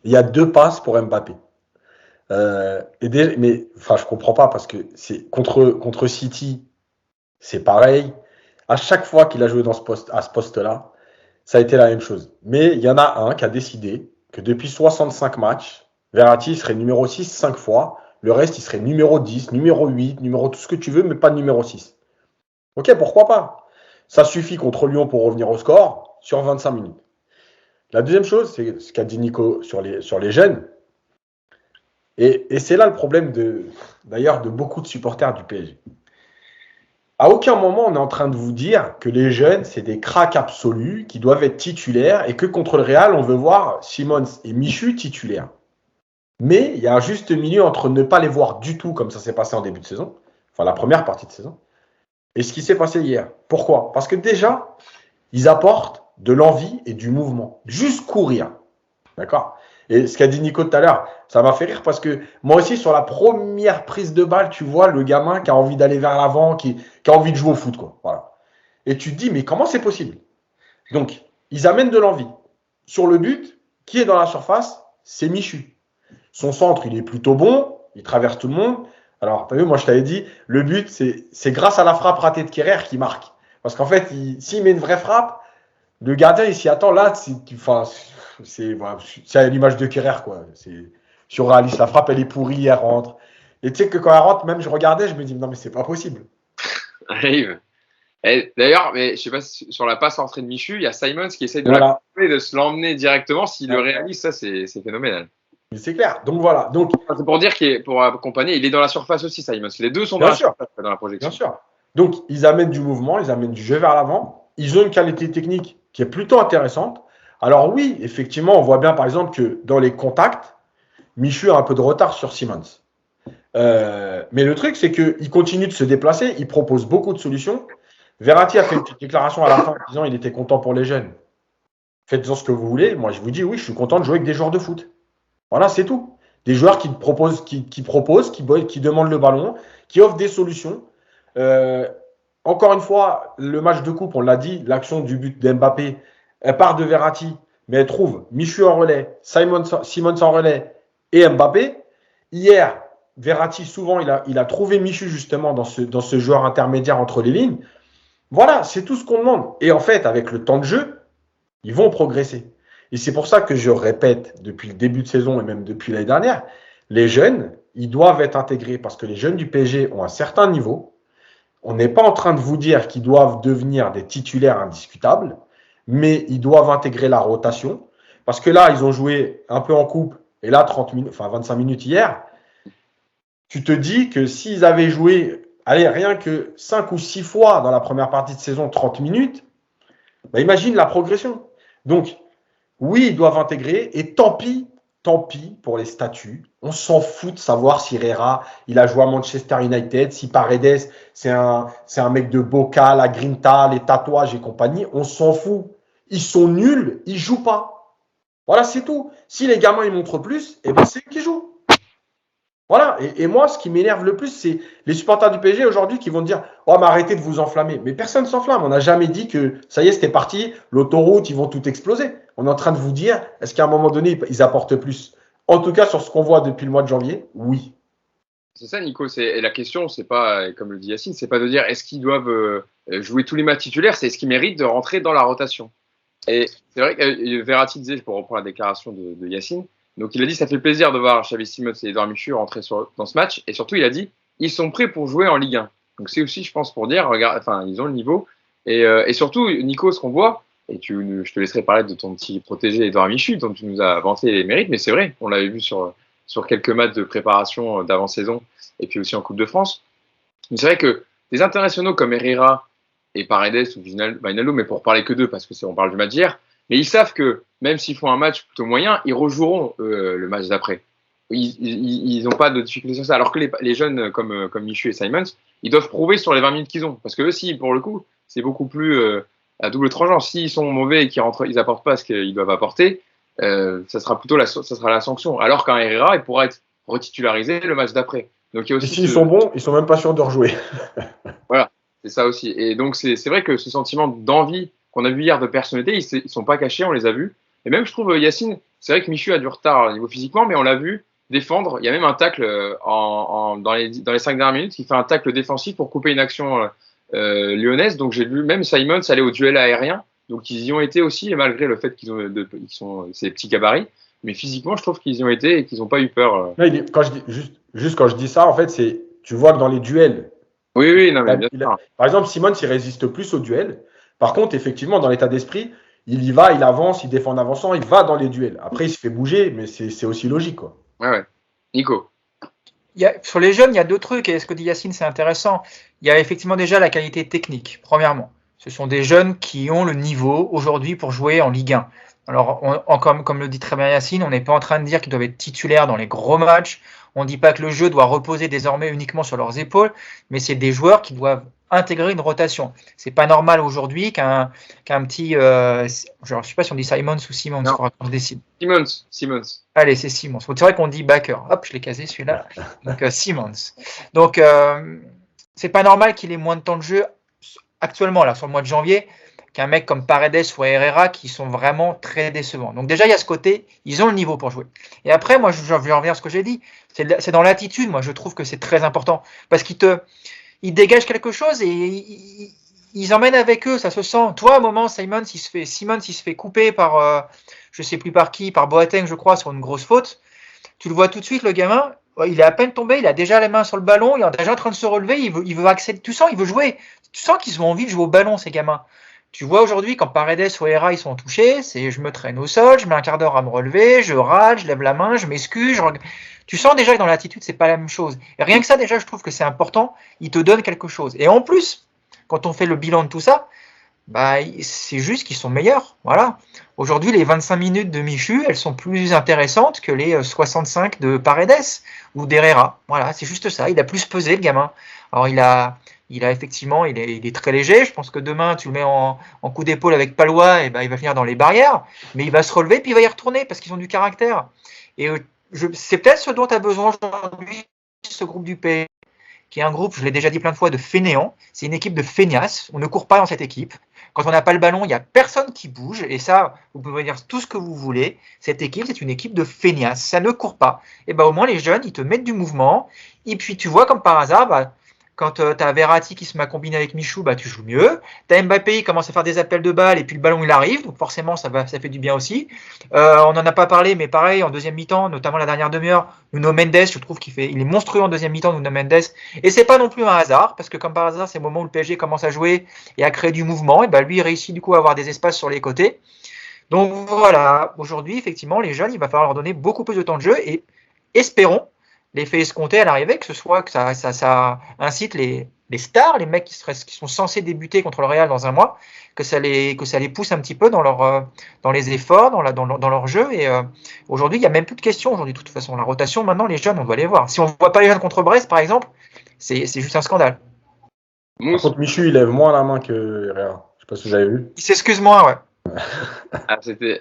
il y a 2 passes pour Mbappé. Mais enfin, je comprends pas parce que c'est contre City, c'est pareil. À chaque fois qu'il a joué à ce poste-là, ça a été la même chose. Mais il y en a un qui a décidé que depuis 65 matchs, Verratti serait numéro 6 5 fois. Le reste, il serait numéro 10, numéro 8, numéro tout ce que tu veux, mais pas numéro 6. Ok, pourquoi pas? Ça suffit contre Lyon pour revenir au score sur 25 minutes. La deuxième chose, c'est ce qu'a dit Nico sur les jeunes. Et c'est là le problème d'ailleurs de beaucoup de supporters du PSG. À aucun moment, on est en train de vous dire que les jeunes, c'est des cracks absolus qui doivent être titulaires et que contre le Real, on veut voir Simons et Michu titulaires. Mais il y a un juste milieu entre ne pas les voir du tout, comme ça s'est passé en début de saison, enfin la première partie de saison, et ce qui s'est passé hier. Pourquoi? Parce que déjà, ils apportent de l'envie et du mouvement. Juste courir. D'accord? Et ce qu'a dit Nico tout à l'heure, ça m'a fait rire parce que moi aussi, sur la première prise de balle, tu vois le gamin qui a envie d'aller vers l'avant, qui a envie de jouer au foot, quoi. Voilà. Et tu te dis, mais comment c'est possible? Donc, ils amènent de l'envie. Sur le but, qui est dans la surface? C'est Michu. Son centre, il est plutôt bon, il traverse tout le monde. Alors, tu as vu, moi je t'avais dit, le but, c'est grâce à la frappe ratée de Kerrer qui marque. Parce qu'en fait, s'il met une vraie frappe, le gardien, il s'y attend. Là, c'est à l'image de Kerrer, quoi. C'est surréaliste. La frappe, elle est pourrie, elle rentre. Et tu sais que quand elle rentre, même je regardais, je me dis, non, mais c'est pas possible. Arrive. Et d'ailleurs, mais je sais pas si sur la passe entrée de Michu, il y a Simons qui essaye de Voilà. de se l'emmener directement. S'il le réalise, ça c'est phénoménal. Mais c'est clair. Donc voilà. Donc, C'est pour dire pour accompagner, il est dans la surface aussi, Simons. Les deux sont dans bien la sûr, surface, dans la projection. bien sûr. Donc, ils amènent du mouvement, ils amènent du jeu vers l'avant. Ils ont une qualité technique qui est plutôt intéressante. Alors oui, effectivement, on voit bien par exemple que dans les contacts, Michu a un peu de retard sur Simons. Mais le truc, c'est qu'il continue de se déplacer, il propose beaucoup de solutions. Verratti a fait une petite déclaration à la fin en disant qu'il était content pour les jeunes. Faites-en ce que vous voulez. Moi, je vous dis, oui, je suis content de jouer avec des joueurs de foot. Voilà, c'est tout. Des joueurs qui proposent, qui demandent le ballon, qui offrent des solutions. Encore une fois, le match de coupe, on l'a dit, l'action du but d'Mbappé, elle part de Verratti, mais elle trouve Michu en relais, Simons en relais et Mbappé. Hier, Verratti, souvent, il a trouvé Michu justement dans ce joueur intermédiaire entre les lignes. Voilà, c'est tout ce qu'on demande. Et en fait, avec le temps de jeu, ils vont progresser. Et c'est pour ça que je répète depuis le début de saison et même depuis l'année dernière, les jeunes, ils doivent être intégrés parce que les jeunes du PSG ont un certain niveau. On n'est pas en train de vous dire qu'ils doivent devenir des titulaires indiscutables, mais ils doivent intégrer la rotation. Parce que là, ils ont joué un peu en coupe, et là, 30 minutes, enfin 25 minutes hier. Tu te dis que s'ils avaient joué, allez, rien que 5 ou 6 fois dans la première partie de saison, 30 minutes, bah imagine la progression. Donc, oui, ils doivent intégrer, et tant pis pour les statuts. On s'en fout de savoir si Herrera, il a joué à Manchester United, si Paredes, c'est un mec de Boca, la Grinta, les tatouages et compagnie. On s'en fout. Ils sont nuls, ils jouent pas. Voilà, c'est tout. Si les gamins, ils montrent plus, eh ben, c'est eux qui jouent. Voilà. Et moi, ce qui m'énerve le plus, c'est les supporters du PSG aujourd'hui qui vont dire « Oh, mais arrêtez de vous enflammer. » Mais personne ne s'enflamme. On n'a jamais dit que ça y est, c'était parti, l'autoroute, ils vont tout exploser. On est en train de vous dire, est-ce qu'à un moment donné, ils apportent plus? En tout cas, sur ce qu'on voit depuis le mois de janvier, oui. C'est ça, Nico. Et la question, c'est pas, comme le dit Yacine, c'est pas de dire est-ce qu'ils doivent jouer tous les matchs titulaires, c'est est-ce qu'ils méritent de rentrer dans la rotation. Et c'est vrai que Verratti disait, pour reprendre la déclaration de Yacine, donc il a dit ça fait plaisir de voir Xavi Simons et Edouard Michu rentrer dans ce match. Et surtout, il a dit ils sont prêts pour jouer en Ligue 1. Donc c'est aussi, je pense, pour dire regarde, enfin, ils ont le niveau. Et surtout, Nico, ce qu'on voit, et je te laisserai parler de ton petit protégé Edouard Michu, dont tu nous as vanté les mérites, mais c'est vrai, on l'avait vu sur quelques matchs de préparation d'avant-saison et puis aussi en Coupe de France. Mais c'est vrai que des internationaux comme Herrera et Paredes ou Wijnaldum, mais pour parler que d'eux, parce que on parle du match d'hier, mais ils savent que même s'ils font un match plutôt moyen, ils rejoueront le match d'après. Ils n'ont pas de difficulté sur ça. Alors que les jeunes comme Michu et Simons, ils doivent prouver sur les 20 minutes qu'ils ont. Parce que eux, si, pour le coup, c'est beaucoup plus à double tranchant. S'ils sont mauvais et qu'ils n'apportent pas ce qu'ils doivent apporter, ça sera plutôt la sanction. Alors qu'un Herrera, il pourra être retitularisé le match d'après. Donc, il y a aussi et s'ils sont bons, ils sont même pas sûrs de rejouer. Voilà, c'est ça aussi. Et donc, c'est vrai que ce sentiment d'envie qu'on a vu hier de personnalité, ils sont pas cachés, on les a vus. Et même, je trouve, Yacine, c'est vrai que Michu a du retard au niveau physiquement, mais on l'a vu défendre. Il y a même un tacle dans les 5 dernières minutes qui fait un tacle défensif pour couper une action lyonnaise. Donc, j'ai vu même Simons aller au duel aérien. Donc, ils y ont été aussi, malgré le fait qu'ils sont ces petits gabarits. Mais physiquement, je trouve qu'ils y ont été et qu'ils n'ont pas eu peur. Quand je dis ça, en fait, c'est tu vois que dans les duels, Oui, non, mais bien sûr. Par exemple, Simons, il résiste plus au duel. Par contre, effectivement, dans l'état d'esprit, il y va, il avance, il défend en avançant, il va dans les duels. Après, il se fait bouger, mais c'est aussi logique, quoi. Ouais. Nico. Sur les jeunes, il y a deux trucs, et ce que dit Yacine, c'est intéressant. Il y a effectivement déjà la qualité technique, premièrement. Ce sont des jeunes qui ont le niveau aujourd'hui pour jouer en Ligue 1. Alors, comme le dit très bien Yacine, on n'est pas en train de dire qu'ils doivent être titulaires dans les gros matchs. On ne dit pas que le jeu doit reposer désormais uniquement sur leurs épaules, mais c'est des joueurs qui doivent intégrer une rotation. C'est pas normal aujourd'hui qu'un petit, je ne sais pas si on dit Simons ou Simons, il faudra qu'on se décide. Simons. Allez, c'est Simons. C'est vrai qu'on dit backer. Hop, je l'ai casé celui-là. Donc Simons. Donc c'est pas normal qu'il ait moins de temps de jeu actuellement là sur le mois de janvier qu'un mec comme Paredes ou Herrera qui sont vraiment très décevants. Donc déjà il y a ce côté, ils ont le niveau pour jouer. Et après moi je reviens à ce que j'ai dit, c'est dans l'attitude. Moi je trouve que c'est très important parce qu'ils dégagent quelque chose et ils emmènent avec eux, ça se sent. Toi à un moment Simons il se fait couper par je sais plus par qui, par Boateng je crois sur une grosse faute. Tu le vois tout de suite le gamin. Il est à peine tombé, il a déjà les mains sur le ballon, il est déjà en train de se relever, il veut accéder. Tu sens, il veut jouer. Tu sens qu'ils ont envie de jouer au ballon, ces gamins. Tu vois aujourd'hui, quand Paredes ou Herrera ils sont touchés, c'est je me traîne au sol, je mets un quart d'heure à me relever, je râle, je lève la main, je m'excuse. Tu sens déjà que dans l'attitude, c'est pas la même chose. Et rien que ça, déjà, je trouve que c'est important. Il te donne quelque chose. Et en plus, quand on fait le bilan de tout ça, bah, c'est juste qu'ils sont meilleurs. Voilà. Aujourd'hui, les 25 minutes de Michu, elles sont plus intéressantes que les 65 de Paredes ou d'Herrera. Voilà, c'est juste ça. Il a plus pesé, le gamin. Alors, il a effectivement, il est très léger. Je pense que demain, tu le mets en coup d'épaule avec Palois, et ben, il va finir dans les barrières. Mais il va se relever, puis il va y retourner parce qu'ils ont du caractère. Et c'est peut-être ce dont tu as besoin aujourd'hui, ce groupe du PSG, qui est un groupe, je l'ai déjà dit plein de fois, de fainéants. C'est une équipe de feignasses. On ne court pas dans cette équipe. Quand on n'a pas le ballon, il n'y a personne qui bouge. Et ça, vous pouvez dire tout ce que vous voulez. Cette équipe, c'est une équipe de feignasses. Ça ne court pas. Et ben, au moins, les jeunes, ils te mettent du mouvement. Et puis, tu vois, comme par hasard, bah, quand tu as Verratti qui se met à combiner avec Michou, bah, tu joues mieux. Tu as Mbappé qui commence à faire des appels de balles et puis le ballon il arrive. Donc forcément, ça fait du bien aussi. On n'en a pas parlé, mais pareil, en deuxième mi-temps, notamment la dernière demi-heure, Nuno Mendes, je trouve il est monstrueux en deuxième mi-temps, Nuno Mendes. Et c'est pas non plus un hasard, parce que comme par hasard, c'est le moment où le PSG commence à jouer et à créer du mouvement. Et bah, lui, il réussit du coup à avoir des espaces sur les côtés. Donc voilà, aujourd'hui, effectivement, les jeunes, il va falloir leur donner beaucoup plus de temps de jeu et espérons l'effet escompté à l'arrivée, que ce soit que ça incite les stars, les mecs qui sont censés débuter contre le Real dans un mois, que ça les pousse un petit peu dans les efforts, dans leur jeu. Et aujourd'hui, il n'y a même plus de questions. Aujourd'hui, de toute façon, la rotation, maintenant, les jeunes, on doit les voir. Si on ne voit pas les jeunes contre Brest, par exemple, c'est juste un scandale. Par contre, Michu, il lève moins la main que Herrera. Je ne sais pas si vous avez vu. Il s'excuse moins, ouais.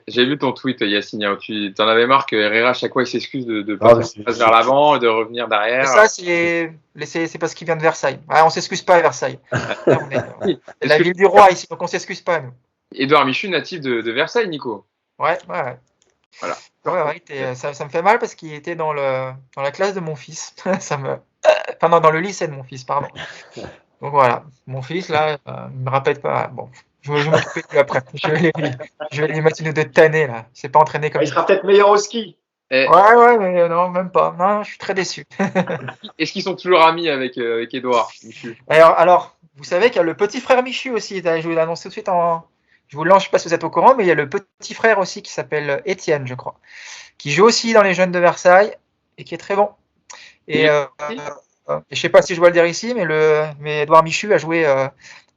J'ai vu ton tweet, Yacine. Tu en avais marre que Herrera, à chaque fois, il s'excuse de passer vers l'avant et de revenir derrière. Et ça, c'est parce qu'il vient de Versailles. Ouais, on ne s'excuse pas à Versailles. C'est la ville du roi ici, donc on ne s'excuse pas, nous. Édouard Michu, natif de Versailles, Nico. Ouais. Voilà. Ça me fait mal parce qu'il était dans la classe de mon fils. Dans le lycée de mon fils, pardon. Donc voilà, mon fils, là, il me rappelle pas. Bon. Je vais m'occuper de lui après. Je vais lui mettre une de tannée, là. Il s'est pas entraîné comme il sera peut-être meilleur au ski. Ouais, mais non, même pas. Non, je suis très déçu. Est-ce qu'ils sont toujours amis avec Édouard, Michu? Alors, vous savez qu'il y a le petit frère Michu aussi. Je vous l'annonce tout de suite je vous le lance, je ne sais pas si vous êtes au courant, mais il y a le petit frère aussi qui s'appelle Étienne, je crois, qui joue aussi dans les jeunes de Versailles et qui est très bon. Et Et je sais pas si je dois le dire ici, mais Edouard Michu a joué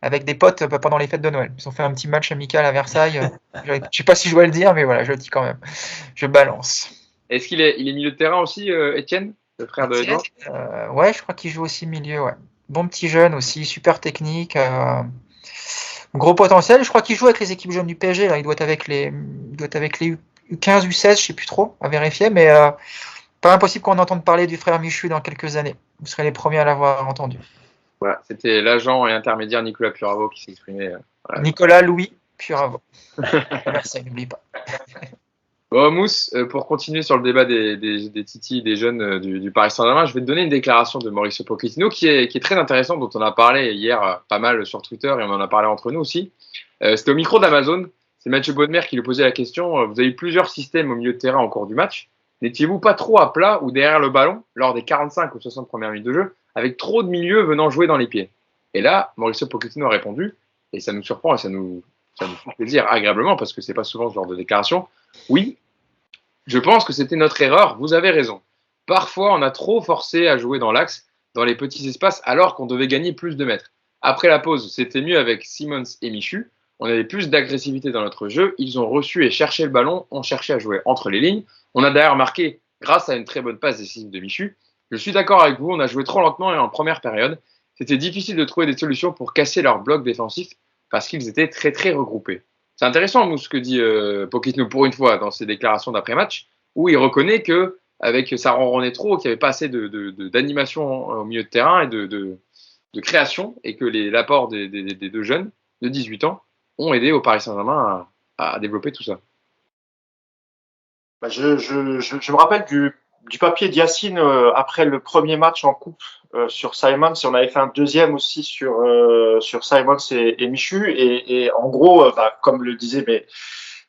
avec des potes pendant les fêtes de Noël. Ils ont fait un petit match amical à Versailles. Je sais pas si je dois le dire, mais voilà, je le dis quand même. Je balance. Est-ce qu'il est milieu de terrain aussi, Étienne, le frère de Edouard? Ouais, je crois qu'il joue aussi milieu. Ouais. Bon petit jeune aussi, super technique. Gros potentiel. Je crois qu'il joue avec les équipes jeunes du PSG. Là. Il doit être avec les U15, U16, je sais plus trop, à vérifier. Mais pas impossible qu'on entende parler du frère Michu dans quelques années. Vous serez les premiers à l'avoir entendu. Voilà, c'était l'agent et intermédiaire Nicolas Puravo qui s'exprimait. Voilà. Nicolas Louis Puravo. Merci, n'oublie pas. Bon, Mousse, pour continuer sur le débat des titis, des jeunes du Paris Saint-Germain, je vais te donner une déclaration de Mauricio Pochettino qui est très intéressante, dont on a parlé hier pas mal sur Twitter et on en a parlé entre nous aussi. C'était au micro d'Amazon. C'est Mathieu Bodmer qui lui posait la question. Vous avez eu plusieurs systèmes au milieu de terrain au cours du match. N'étiez-vous pas trop à plat ou derrière le ballon lors des 45 ou 60 premières minutes de jeu, avec trop de milieux venant jouer dans les pieds? Et là, Mauricio Pochettino a répondu, et ça nous surprend et ça nous fait plaisir agréablement parce que c'est pas souvent ce genre de déclaration. Oui, je pense que c'était notre erreur, vous avez raison. Parfois, on a trop forcé à jouer dans l'axe, dans les petits espaces, alors qu'on devait gagner plus de mètres. Après la pause, c'était mieux avec Simons et Michu. On avait plus d'agressivité dans notre jeu. Ils ont reçu et cherché le ballon, on cherchait à jouer entre les lignes. On a d'ailleurs marqué grâce à une très bonne passe décisive de Michu. Je suis d'accord avec vous, on a joué trop lentement et en première période. C'était difficile de trouver des solutions pour casser leur bloc défensif parce qu'ils étaient très très regroupés. C'est intéressant ce que dit Pochettino pour une fois dans ses déclarations d'après-match, où il reconnaît que avec ça ronronnait trop, qu'il n'y avait pas assez d'animation au milieu de terrain et de création, et que l'apport des deux jeunes de 18 ans ont aidé au Paris Saint-Germain à développer tout ça. Bah, je me rappelle du papier d'Yacine après le premier match en coupe sur Simons, et on avait fait un deuxième aussi sur Simons et Michu, et en gros, comme le disaient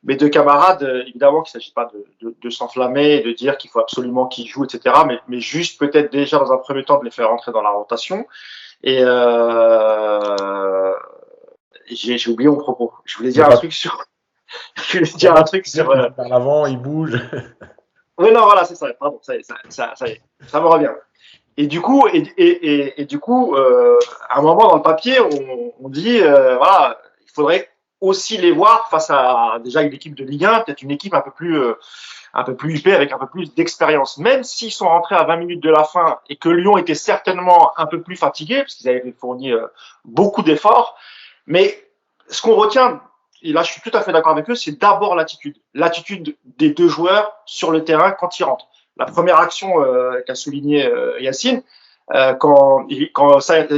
mes deux camarades, évidemment qu'il ne s'agit pas de s'enflammer et de dire qu'il faut absolument qu'ils jouent, etc., mais juste peut-être déjà dans un premier temps de les faire rentrer dans la rotation. Et j'ai oublié mon propos. Je voulais dire un truc sur. Je voulais dire un truc sur. Par l'avant, il bouge. Oui, non, voilà, c'est ça. Pardon, ça y est, ça me revient. Et du coup, à un moment dans le papier, on dit, voilà, il faudrait aussi les voir face à déjà une équipe de Ligue 1, peut-être une équipe un peu plus huppée, avec un peu plus d'expérience. Même s'ils sont rentrés à 20 minutes de la fin et que Lyon était certainement un peu plus fatigué, parce qu'ils avaient fourni beaucoup d'efforts, mais ce qu'on retient, et là je suis tout à fait d'accord avec eux, c'est d'abord l'attitude des deux joueurs sur le terrain quand ils rentrent. La première action qu'a souligné Yacine, quand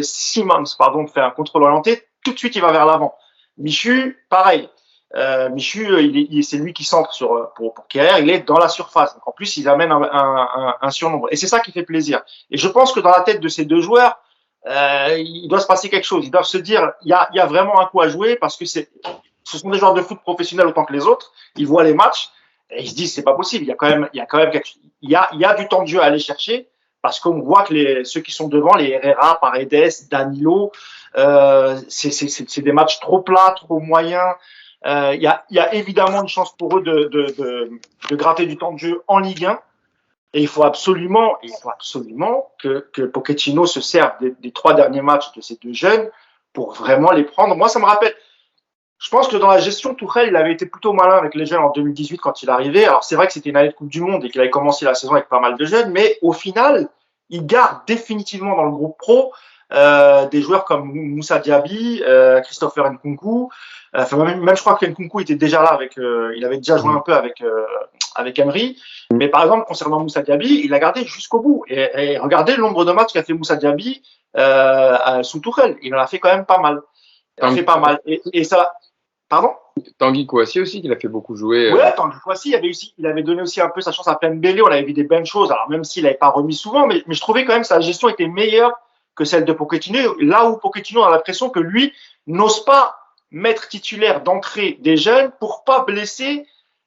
Simons fait un contrôle orienté, tout de suite il va vers l'avant. Michu, pareil. Michu, c'est lui qui centre pour Kerrer, il est dans la surface. Donc en plus, ils amènent un surnombre. Et c'est ça qui fait plaisir. Et je pense que dans la tête de ces deux joueurs, il doit se passer quelque chose. Ils doivent se dire, il y a vraiment un coup à jouer parce que ce sont des joueurs de foot professionnels autant que les autres. Ils voient les matchs et ils se disent, c'est pas possible. Il y a quand même quelque chose. Il y a du temps de jeu à aller chercher parce qu'on voit que ceux qui sont devant, les Herrera, Paredes, Danilo, c'est des matchs trop plats, trop moyens. Il y a évidemment une chance pour eux de gratter du temps de jeu en Ligue 1. Et il faut absolument que Pochettino se serve des 3 derniers matchs de ces deux jeunes pour vraiment les prendre. Moi, ça me rappelle. Je pense que dans la gestion, Tuchel, il avait été plutôt malin avec les jeunes en 2018 quand il arrivait. Alors, c'est vrai que c'était une année de Coupe du Monde et qu'il avait commencé la saison avec pas mal de jeunes, mais au final, il garde définitivement dans le groupe pro des joueurs comme Moussa Diaby, Christopher Nkunku. Même je crois que Nkunku était déjà là il avait déjà joué un peu avec Emery. Mais par exemple, concernant Moussa Diaby, il l'a gardé jusqu'au bout. Et regardez le nombre de matchs qu'a fait Moussa Diaby sous Tuchel. Il en a fait quand même pas mal. Et ça. Pardon? Tanguy Kouassi aussi, qu'il a fait beaucoup jouer. Ouais, Tanguy Kouassi, il avait donné aussi un peu sa chance à Pembele. On avait vu des bonnes choses. Alors même s'il n'avait pas remis souvent, mais je trouvais quand même que sa gestion était meilleure que celle de Pochettino. Là où Pochettino a l'impression que lui n'ose pas mettre titulaire d'entrée des jeunes pour pas blesser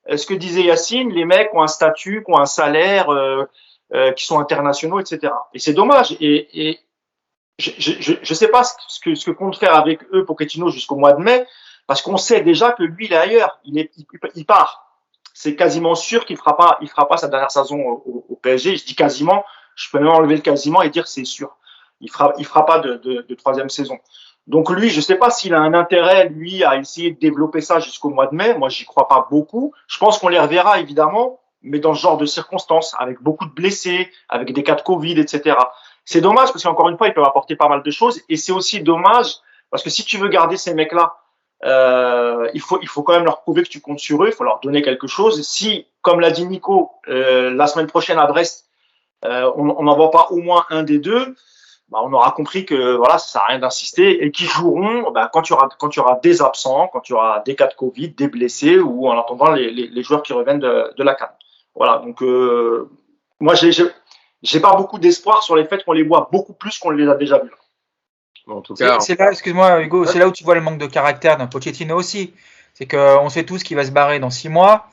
ce que disait Yacine, les mecs ont un statut, qui ont un salaire, qui sont internationaux, etc. Et c'est dommage. Et je sais pas ce que compte faire avec eux Pochettino jusqu'au mois de mai, parce qu'on sait déjà que lui il est ailleurs, il part. C'est quasiment sûr qu'il fera pas sa dernière saison au PSG. Je dis quasiment, je peux même enlever le quasiment et dire que c'est sûr. il fera pas de troisième saison. Donc lui, je sais pas s'il a un intérêt, lui, à essayer de développer ça jusqu'au mois de mai. Moi, j'y crois pas beaucoup. Je pense qu'on les reverra, évidemment, mais dans ce genre de circonstances, avec beaucoup de blessés, avec des cas de Covid, etc. C'est dommage parce qu'encore une fois, ils peuvent apporter pas mal de choses. Et c'est aussi dommage parce que si tu veux garder ces mecs-là, il faut quand même leur prouver que tu comptes sur eux. Il faut leur donner quelque chose. Si, comme l'a dit Nico, la semaine prochaine à Brest, on n'en voit pas au moins un des deux, bah, on aura compris que voilà, ça sert à rien d'insister et qu'ils joueront bah, quand il y aura des absents, quand il y aura des cas de Covid, des blessés ou en attendant les joueurs qui reviennent de la CAN. Voilà, donc moi j'ai pas beaucoup d'espoir sur les faits qu'on les voit beaucoup plus qu'on les a déjà vus. Bon, en tout cas, c'est là, excuse-moi Hugo, c'est là où tu vois le manque de caractère d'un Pochettino aussi. C'est qu'on sait tous qu'il va se barrer dans 6 mois.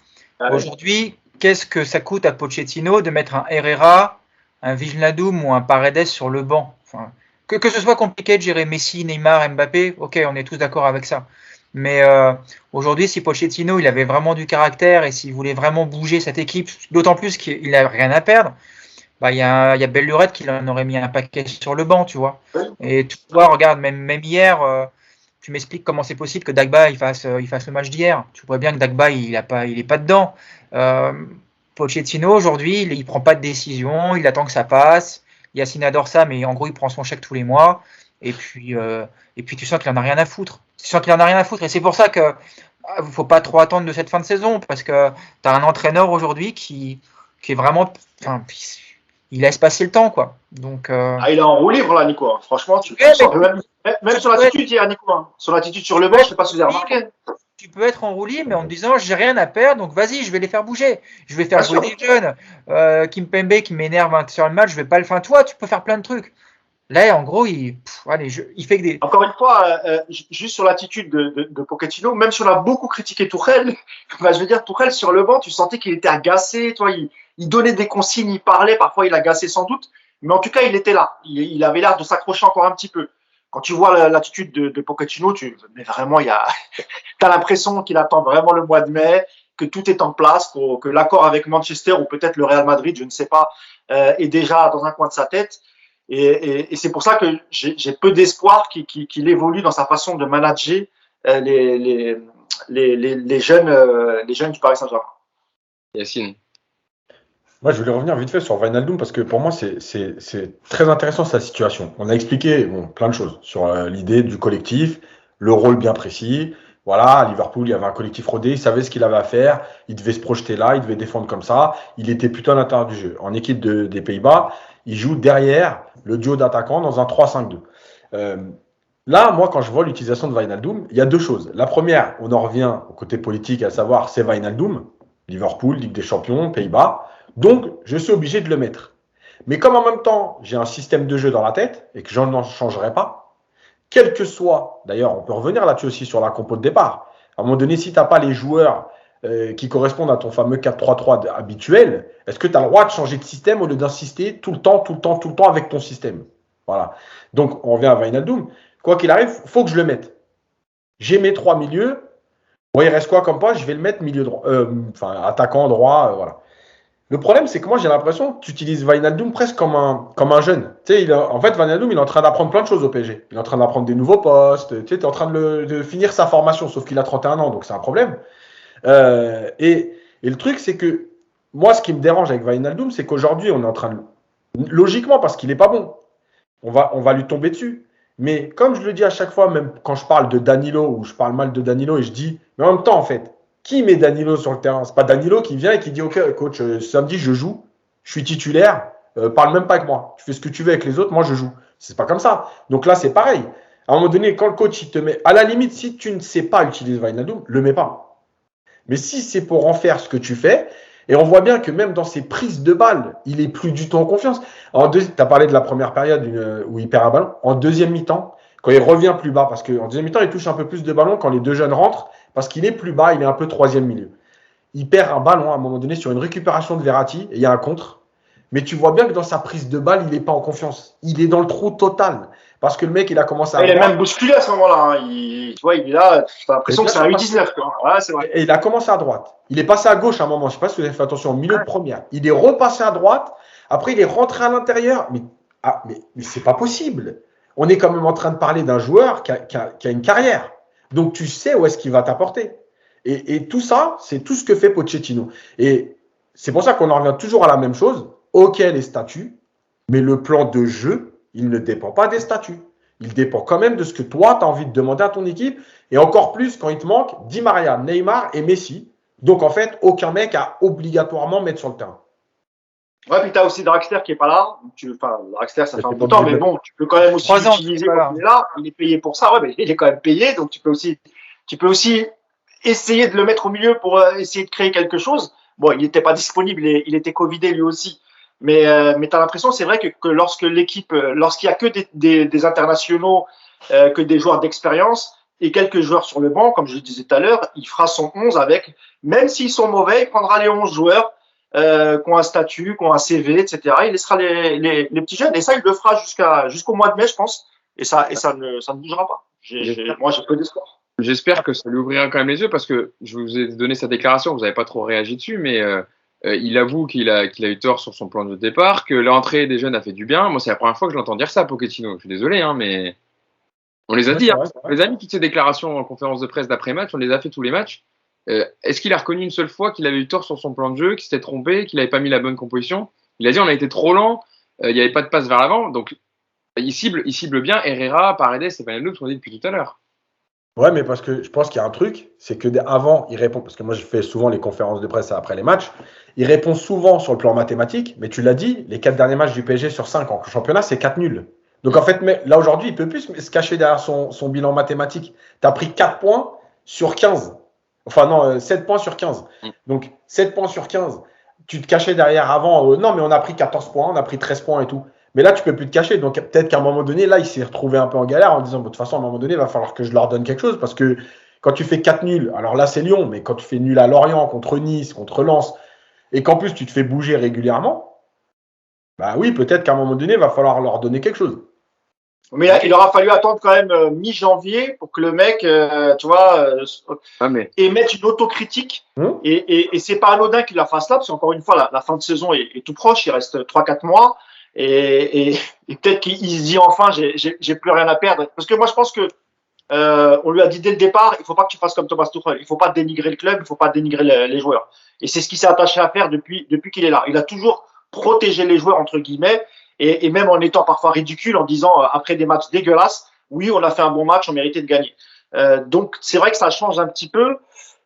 Aujourd'hui, qu'est-ce que ça coûte à Pochettino de mettre un Herrera, un Wijnaldum ou un Paredes sur le banc? Enfin, que ce soit compliqué de gérer Messi, Neymar, Mbappé, ok, on est tous d'accord avec ça. Mais aujourd'hui, si Pochettino il avait vraiment du caractère et s'il voulait vraiment bouger cette équipe, d'autant plus qu'il n'a rien à perdre, bah il y a belle lurette qu'il en aurait mis un paquet sur le banc, tu vois. Et tu vois, regarde, même hier, tu m'expliques comment c'est possible que Dagba il fasse le match d'hier. Tu vois bien que Dagba il est pas dedans. Pochettino aujourd'hui, il prend pas de décision, il attend que ça passe. Yacine adore ça, mais en gros il prend son chèque tous les mois. Et puis tu sens qu'il en a rien à foutre. Tu sens qu'il en a rien à foutre. Et c'est pour ça que faut pas trop attendre de cette fin de saison parce que tu as un entraîneur aujourd'hui qui est vraiment, enfin, il laisse passer le temps quoi. Donc il est en roue libre là, Nico. Franchement, même sur l'attitude hier, Nico. Sur l'attitude sur le banc, je sais pas si vous avez remarqué. Tu peux être en roue libre, mais en te disant j'ai rien à perdre, donc vas-y, je vais les faire bouger. Je vais faire jouer des jeunes. Kimpembe qui m'énerve sur le match, je vais pas le faire. Toi, tu peux faire plein de trucs. Là, en gros, il fait que des. Encore une fois, juste sur l'attitude de Pochettino, même si on a beaucoup critiqué Tuchel, je veux dire, Tuchel sur le banc, tu sentais qu'il était agacé, toi, il donnait des consignes, il parlait, parfois il agaçait sans doute, mais en tout cas, il était là. Il avait l'air de s'accrocher encore un petit peu. Quand tu vois l'attitude de Pochettino, mais vraiment, t'as l'impression qu'il attend vraiment le mois de mai, que tout est en place, que l'accord avec Manchester ou peut-être le Real Madrid, je ne sais pas, est déjà dans un coin de sa tête. Et c'est pour ça que j'ai peu d'espoir qu'il évolue dans sa façon de manager les jeunes du Paris Saint-Germain. Yacine. Moi, je voulais revenir vite fait sur Wijnaldum parce que pour moi, c'est très intéressant sa situation. On a expliqué plein de choses sur l'idée du collectif, le rôle bien précis. Voilà, à Liverpool, il y avait un collectif rodé, il savait ce qu'il avait à faire, il devait se projeter là, il devait défendre comme ça. Il était plutôt à l'intérieur du jeu. En équipe des Pays-Bas, il joue derrière le duo d'attaquants dans un 3-5-2. Là, moi, quand je vois l'utilisation de Wijnaldum, il y a deux choses. La première, on en revient au côté politique, à savoir, c'est Wijnaldum, Liverpool, Ligue des Champions, Pays-Bas. Donc, je suis obligé de le mettre. Mais comme en même temps, j'ai un système de jeu dans la tête et que je n'en changerai pas, quel que soit, d'ailleurs, on peut revenir là-dessus aussi sur la compo de départ. À un moment donné, si tu n'as pas les joueurs qui correspondent à ton fameux 4-3-3 habituel, est-ce que tu as le droit de changer de système au lieu d'insister tout le temps avec ton système? Voilà. Donc, on revient à Wijnaldum. Quoi qu'il arrive, il faut que je le mette. J'ai mes 3 milieux. Bon, il reste quoi comme poste? Je vais le mettre milieu droit, attaquant droit, voilà. Le problème, c'est que moi, j'ai l'impression que tu utilises Wijnaldum presque comme un jeune. Tu sais, en fait, Wijnaldum, il est en train d'apprendre plein de choses au PSG. Il est en train d'apprendre des nouveaux postes. Tu sais, es en train de finir sa formation, sauf qu'il a 31 ans, donc c'est un problème. Et le truc, c'est que moi, ce qui me dérange avec Wijnaldum, c'est qu'aujourd'hui, on est en train de. Logiquement, parce qu'il n'est pas bon, on va lui tomber dessus. Mais comme je le dis à chaque fois, même quand je parle de Danilo, ou je parle mal de Danilo, et je dis, mais en même temps, en fait, qui met Danilo sur le terrain? C'est pas Danilo qui vient et qui dit, ok, coach, samedi, je joue, je suis titulaire, parle même pas avec moi. Tu fais ce que tu veux avec les autres, moi, je joue. C'est pas comme ça. Donc là, c'est pareil. À un moment donné, quand le coach, il te met. À la limite, si tu ne sais pas utiliser Wijnaldum, le mets pas. Mais si c'est pour en faire ce que tu fais, et on voit bien que même dans ses prises de balles, il est plus du tout en confiance. Tu as parlé de la première période où il perd un ballon. En deuxième mi-temps, quand il revient plus bas, parce qu'en deuxième mi-temps, il touche un peu plus de ballons quand les deux jeunes rentrent, parce qu'il est plus bas, il est un peu troisième milieu. Il perd un ballon à un moment donné sur une récupération de Verratti, et il y a un contre. Mais tu vois bien que dans sa prise de balle, il n'est pas en confiance. Il est dans le trou total. Parce que le mec, il a commencé à. Il est même bousculé à ce moment-là. Hein. Tu vois, il est là, tu as l'impression que c'est un U19. Ouais, c'est vrai. Et il a commencé à droite. Il est passé à gauche à un moment. Je ne sais pas si vous avez fait attention, au milieu de première. Il est repassé à droite. Après, il est rentré à l'intérieur. Mais Ah, mais c'est pas possible. On est quand même en train de parler d'un joueur qui a une carrière. Donc, tu sais où est-ce qu'il va t'apporter. Et tout ça, c'est tout ce que fait Pochettino. Et c'est pour ça qu'on en revient toujours à la même chose. OK, les statuts, mais le plan de jeu, il ne dépend pas des statuts. Il dépend quand même de ce que toi, tu as envie de demander à ton équipe. Et encore plus quand il te manque Di Maria, Neymar et Messi. Donc, en fait, aucun mec a obligatoirement mettre sur le terrain. Ouais, puis tu as aussi Draxler qui est pas là. Draxler, ça fait un bout de temps, mais bon, tu peux quand même aussi l'utiliser quand il est là. Il est payé pour ça. Ouais, mais il est quand même payé, donc tu peux aussi essayer de le mettre au milieu pour essayer de créer quelque chose. Bon, il n'était pas disponible, il était covidé lui aussi. Mais tu as l'impression, c'est vrai que lorsque l'équipe, lorsqu'il y a que des internationaux, que des joueurs d'expérience et quelques joueurs sur le banc, comme je le disais tout à l'heure, il fera son 11 avec, même s'ils sont mauvais, il prendra les 11 joueurs qui ont un statut, qui ont un CV, etc. Il laissera les petits jeunes. Et ça, il le fera jusqu'au mois de mai, je pense. Et ça ne bougera pas. Moi, j'ai peu d'espoir. J'espère que ça lui ouvrira quand même les yeux parce que je vous ai donné sa déclaration, vous n'avez pas trop réagi dessus, mais il avoue qu'il a eu tort sur son plan de départ, que l'entrée des jeunes a fait du bien. Moi, c'est la première fois que je l'entends dire ça, Pochettino. Je suis désolé, hein, mais on les a dit. On les a mis toutes ces déclarations en conférence de presse d'après-match, on les a fait tous les matchs. Est-ce qu'il a reconnu une seule fois qu'il avait eu tort sur son plan de jeu, qu'il s'était trompé, qu'il n'avait pas mis la bonne composition? Il a dit on a été trop lent, il n'y avait pas de passe vers l'avant, donc il cible bien Herrera, Paredes et Vanelloux, ce qu'on dit depuis tout à l'heure. Ouais, mais parce que je pense qu'il y a un truc, c'est que avant, il répond, parce que moi je fais souvent les conférences de presse après les matchs, il répond souvent sur le plan mathématique, mais tu l'as dit, les 4 derniers matchs du PSG sur 5 en championnat, c'est 4 nuls. Donc en fait, là aujourd'hui, il peut plus se cacher derrière son bilan mathématique. Tu as pris 4 points sur 15. Enfin non, 7 points sur 15. Donc 7 points sur 15. Tu te cachais derrière avant, non mais on a pris 14 points, on a pris 13 points et tout. Mais là, tu peux plus te cacher. Donc, peut-être qu'à un moment donné, là, il s'est retrouvé un peu en galère en disant, de toute façon, à un moment donné, il va falloir que je leur donne quelque chose. Parce que quand tu fais 4 nuls, alors là, c'est Lyon, mais quand tu fais nul à Lorient, contre Nice, contre Lens, et qu'en plus, tu te fais bouger régulièrement, bah oui, peut-être qu'à un moment donné, il va falloir leur donner quelque chose. Mais il aura fallu attendre quand même mi-janvier pour que le mec, tu vois, émette une autocritique. Et c'est pas anodin qu'il la fasse là, parce qu'encore une fois, la fin de saison est tout proche, il reste 3-4 mois. Et peut-être qu'il se dit enfin, j'ai plus rien à perdre. Parce que moi, je pense que on lui a dit dès le départ, il faut pas que tu fasses comme Thomas Tuchel. Il faut pas dénigrer le club, il faut pas dénigrer les joueurs. Et c'est ce qu'il s'est attaché à faire depuis qu'il est là. Il a toujours protégé les joueurs entre guillemets, et même en étant parfois ridicule, en disant après des matchs dégueulasses, oui, on a fait un bon match, on méritait de gagner. Donc c'est vrai que ça change un petit peu,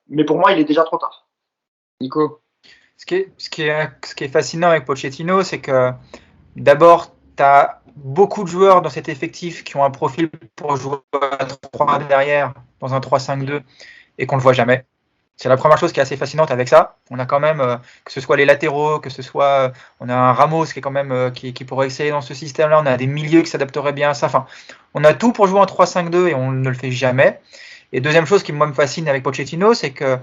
mais pour moi, il est déjà trop tard. Nico. Ce qui est fascinant avec Pochettino, c'est que d'abord, tu as beaucoup de joueurs dans cet effectif qui ont un profil pour jouer à 3 derrière, dans un 3-5-2, et qu'on ne le voit jamais. C'est la première chose qui est assez fascinante avec ça. On a quand même, que ce soit les latéraux, que ce soit, on a un Ramos qui est quand même qui pourrait exceller dans ce système-là. On a des milieux qui s'adapteraient bien à ça. Enfin, on a tout pour jouer en 3-5-2 et on ne le fait jamais. Et deuxième chose qui moi me fascine avec Pochettino, c'est que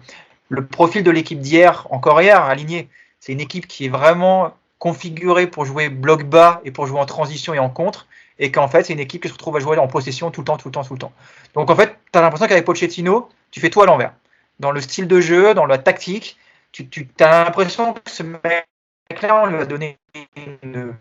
le profil de l'équipe d'hier, encore hier, aligné, c'est une équipe qui est vraiment configurée pour jouer bloc bas et pour jouer en transition et en contre, et qu'en fait c'est une équipe qui se retrouve à jouer en possession tout le temps. Donc en fait, tu as l'impression qu'avec Pochettino, tu fais tout à l'envers. Dans le style de jeu, dans la tactique, tu as l'impression que ce mec-là, on lui a donné une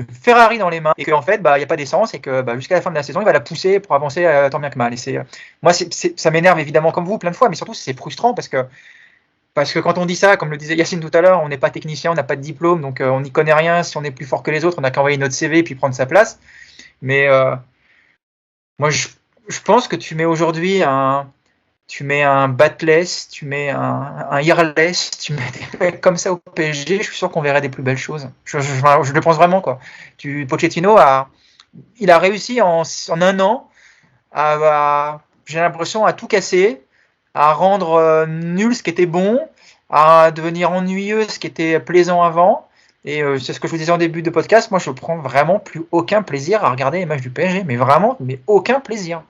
Ferrari dans les mains et qu'en fait, il n'y a pas d'essence et que jusqu'à la fin de la saison, il va la pousser pour avancer tant bien que mal. Et moi, ça m'énerve évidemment comme vous plein de fois, mais surtout c'est frustrant parce que quand on dit ça, comme le disait Yacine tout à l'heure, on n'est pas technicien, on n'a pas de diplôme, donc on n'y connaît rien. Si on est plus fort que les autres, on n'a qu'à envoyer notre CV et puis prendre sa place. Mais moi, je pense que tu mets aujourd'hui tu mets un Batless, tu mets un Irless, tu mets des mecs comme ça au PSG, je suis sûr qu'on verrait des plus belles choses. Je le pense vraiment, quoi. Pochettino il a réussi en un an j'ai l'impression, à tout casser, à rendre nul ce qui était bon, à devenir ennuyeux ce qui était plaisant avant. Et c'est ce que je vous disais en début de podcast, moi je prends vraiment plus aucun plaisir à regarder les matchs du PSG, mais vraiment, mais aucun plaisir.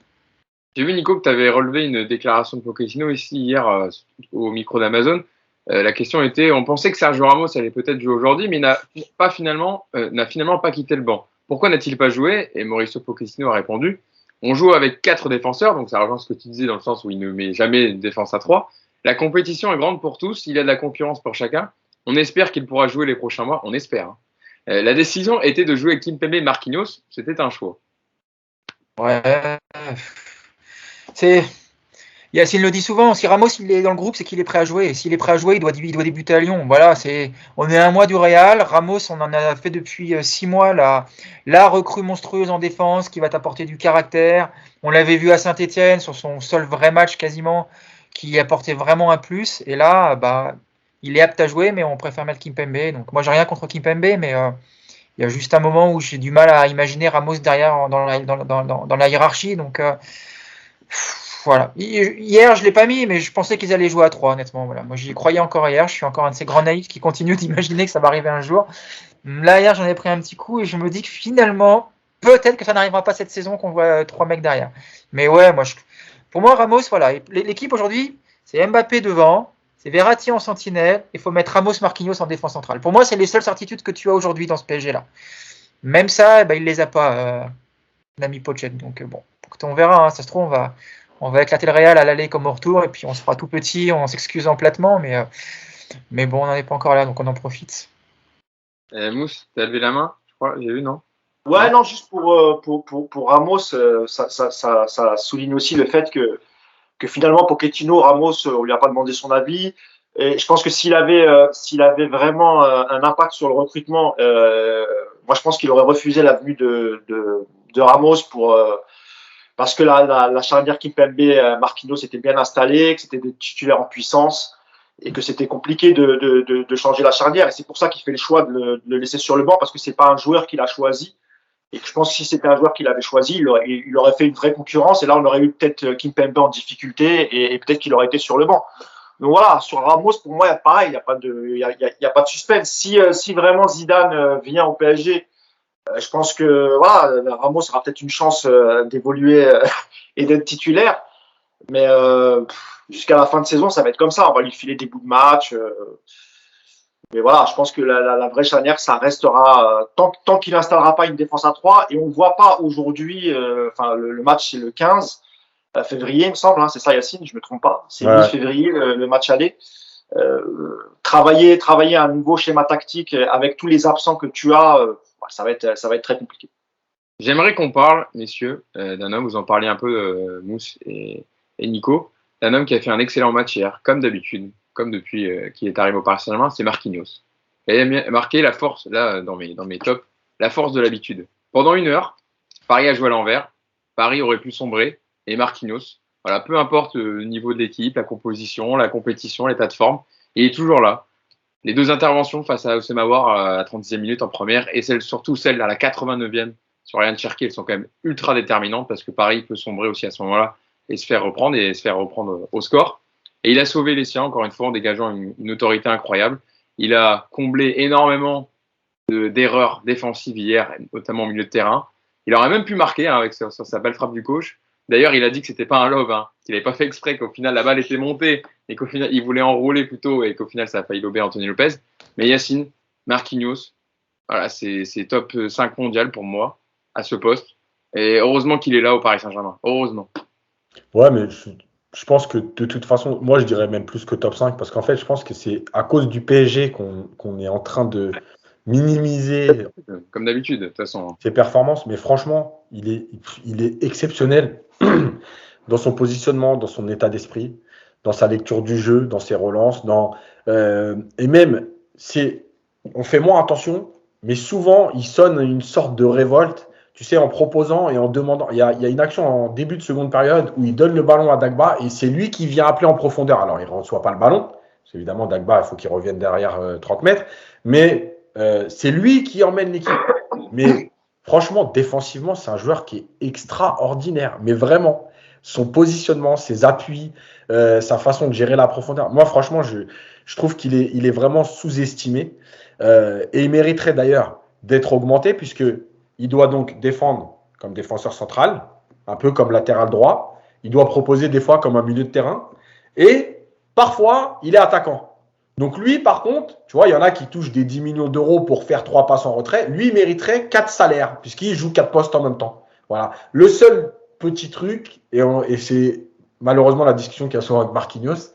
J'ai vu, Nico, que tu avais relevé une déclaration de Pochettino ici hier au micro d'Amazon. La question était, on pensait que Sergio Ramos allait peut-être jouer aujourd'hui, mais n'a finalement pas quitté le banc. Pourquoi n'a-t-il pas joué? Et Mauricio Pochettino a répondu, on joue avec 4 défenseurs, donc ça rejoint ce que tu disais dans le sens où il ne met jamais une défense à 3. La compétition est grande pour tous, il y a de la concurrence pour chacun. On espère qu'il pourra jouer les prochains mois, on espère. Hein. La décision était de jouer avec Kimpembe et Marquinhos. C'était un choix. Ouais. C'est. Yacine le dit souvent, si Ramos il est dans le groupe, c'est qu'il est prêt à jouer. Et s'il est prêt à jouer, il doit débuter à Lyon. Voilà, on est à un mois du Real. Ramos, on en a fait depuis 6 mois la recrue monstrueuse en défense qui va t'apporter du caractère. On l'avait vu à Saint-Etienne sur son seul vrai match quasiment, qui apportait vraiment un plus. Et là, il est apte à jouer, mais on préfère mettre Kimpembe. Donc moi, j'ai rien contre Kimpembe, mais il y a juste un moment où j'ai du mal à imaginer Ramos derrière dans la hiérarchie. Donc voilà. Hier, je ne l'ai pas mis, mais je pensais qu'ils allaient jouer à 3, honnêtement. Voilà. Moi, j'y croyais encore hier. Je suis encore un de ces grands naïfs qui continuent d'imaginer que ça va arriver un jour. Là, hier, j'en ai pris un petit coup et je me dis que finalement, peut-être que ça n'arrivera pas cette saison qu'on voit 3 mecs derrière. Mais ouais, pour moi, Ramos, voilà. L'équipe aujourd'hui, c'est Mbappé devant, c'est Verratti en sentinelle. Il faut mettre Ramos, Marquinhos en défense centrale. Pour moi, c'est les seules certitudes que tu as aujourd'hui dans ce PSG-là. Même ça, il ne les a pas, l'ami Pochette. Donc bon, on verra. Hein. Ça se trouve, on va éclater le Real à l'aller comme au retour, et puis on se fera tout petit, on s'excuse platement, mais bon, on n'en est pas encore là, donc on en profite. Mousse, t'as levé la main, je crois, j'ai vu, non? Ouais, non, juste pour Ramos, ça souligne aussi le fait que finalement, Pochettino, Ramos, on lui a pas demandé son avis. Et je pense que s'il avait vraiment un impact sur le recrutement, moi je pense qu'il aurait refusé la venue de Ramos parce que la charnière Kimpembe Marquinhos était bien installée, que c'était des titulaires en puissance et que c'était compliqué de changer la charnière. Et c'est pour ça qu'il fait le choix de le laisser sur le banc, parce que c'est pas un joueur qu'il a choisi. Et que je pense que si c'était un joueur qu'il avait choisi, il aurait fait une vraie concurrence. Et là, on aurait eu peut-être Kimpembe en difficulté et peut-être qu'il aurait été sur le banc. Donc voilà, sur Ramos, pour moi, pareil, il n'y a pas de suspense. Si vraiment Zidane vient au PSG, je pense que voilà, Ramos aura peut-être une chance d'évoluer et d'être titulaire. Mais jusqu'à la fin de saison, ça va être comme ça. On va lui filer des bouts de match. Mais voilà, je pense que la vraie charnière, ça restera tant qu'il n'installera pas une défense à 3. Et on ne voit pas aujourd'hui, le match, c'est le 15 février, il me semble. Hein, c'est ça, Yacine, je ne me trompe pas. C'est le 10 février, le match aller. Travailler un nouveau schéma tactique avec tous les absents que tu as, ça va être très compliqué. J'aimerais qu'on parle, messieurs, d'un homme, vous en parliez un peu, Mousse et Nico, d'un homme qui a fait un excellent match hier, comme d'habitude, comme depuis qu'il est arrivé au Paris Saint-Germain, c'est Marquinhos. Et il a marqué la force, là, dans mes tops, la force de l'habitude. Pendant 1 heure, Paris a joué à l'envers, Paris aurait pu sombrer, et Marquinhos, voilà, peu importe le niveau de l'équipe, la composition, la compétition, l'état de forme, il est toujours là. Les 2 interventions face à Oussem Aouar à la 36e minute en première, et surtout celle à la 89e sur Ryan Cherki, elles sont quand même ultra déterminantes, parce que Paris peut sombrer aussi à ce moment-là et se faire reprendre au score. Et il a sauvé les siens, encore une fois, en dégageant une autorité incroyable. Il a comblé énormément d'erreurs défensives hier, notamment au milieu de terrain. Il aurait même pu marquer avec sur sa belle frappe du coach. D'ailleurs, il a dit que c'était pas un lob, qu'il n'avait pas fait exprès, qu'au final la balle était montée et qu'au final il voulait enrouler plutôt et qu'au final ça a failli lober Anthony Lopez. Mais Yacine, Marquinhos, voilà, c'est top 5 mondial pour moi à ce poste. Et heureusement qu'il est là au Paris Saint-Germain. Heureusement. Ouais, mais je pense que de toute façon, moi je dirais même plus que top 5, parce qu'en fait, je pense que c'est à cause du PSG qu'on est en train de minimiser comme d'habitude, de toute façon. Ses performances. Mais franchement, il est exceptionnel dans son positionnement, dans son état d'esprit, dans sa lecture du jeu, dans ses relances, et même, on fait moins attention, mais souvent, il sonne une sorte de révolte. Tu sais, en proposant et en demandant. Il y a une action en début de seconde période où il donne le ballon à Dagba et c'est lui qui vient appeler en profondeur. Alors, il ne reçoit pas le ballon. Parce qu'évidemment, Dagba, il faut qu'il revienne derrière 30 mètres. Mais c'est lui qui emmène l'équipe. Mais franchement, défensivement, c'est un joueur qui est extraordinaire. Mais vraiment, son positionnement, ses appuis, sa façon de gérer la profondeur. Moi, franchement, je trouve qu'il est vraiment sous-estimé. Et il mériterait d'ailleurs d'être augmenté puisque il doit donc défendre comme défenseur central, un peu comme latéral droit. Il doit proposer des fois comme un milieu de terrain. Et parfois, il est attaquant. Donc lui, par contre, tu vois, il y en a qui touchent des 10 millions d'euros pour faire 3 passes en retrait. Lui, il mériterait 4 salaires, puisqu'il joue 4 postes en même temps. Voilà. Le seul petit truc, et c'est malheureusement la discussion qu'il y a souvent avec Marquinhos,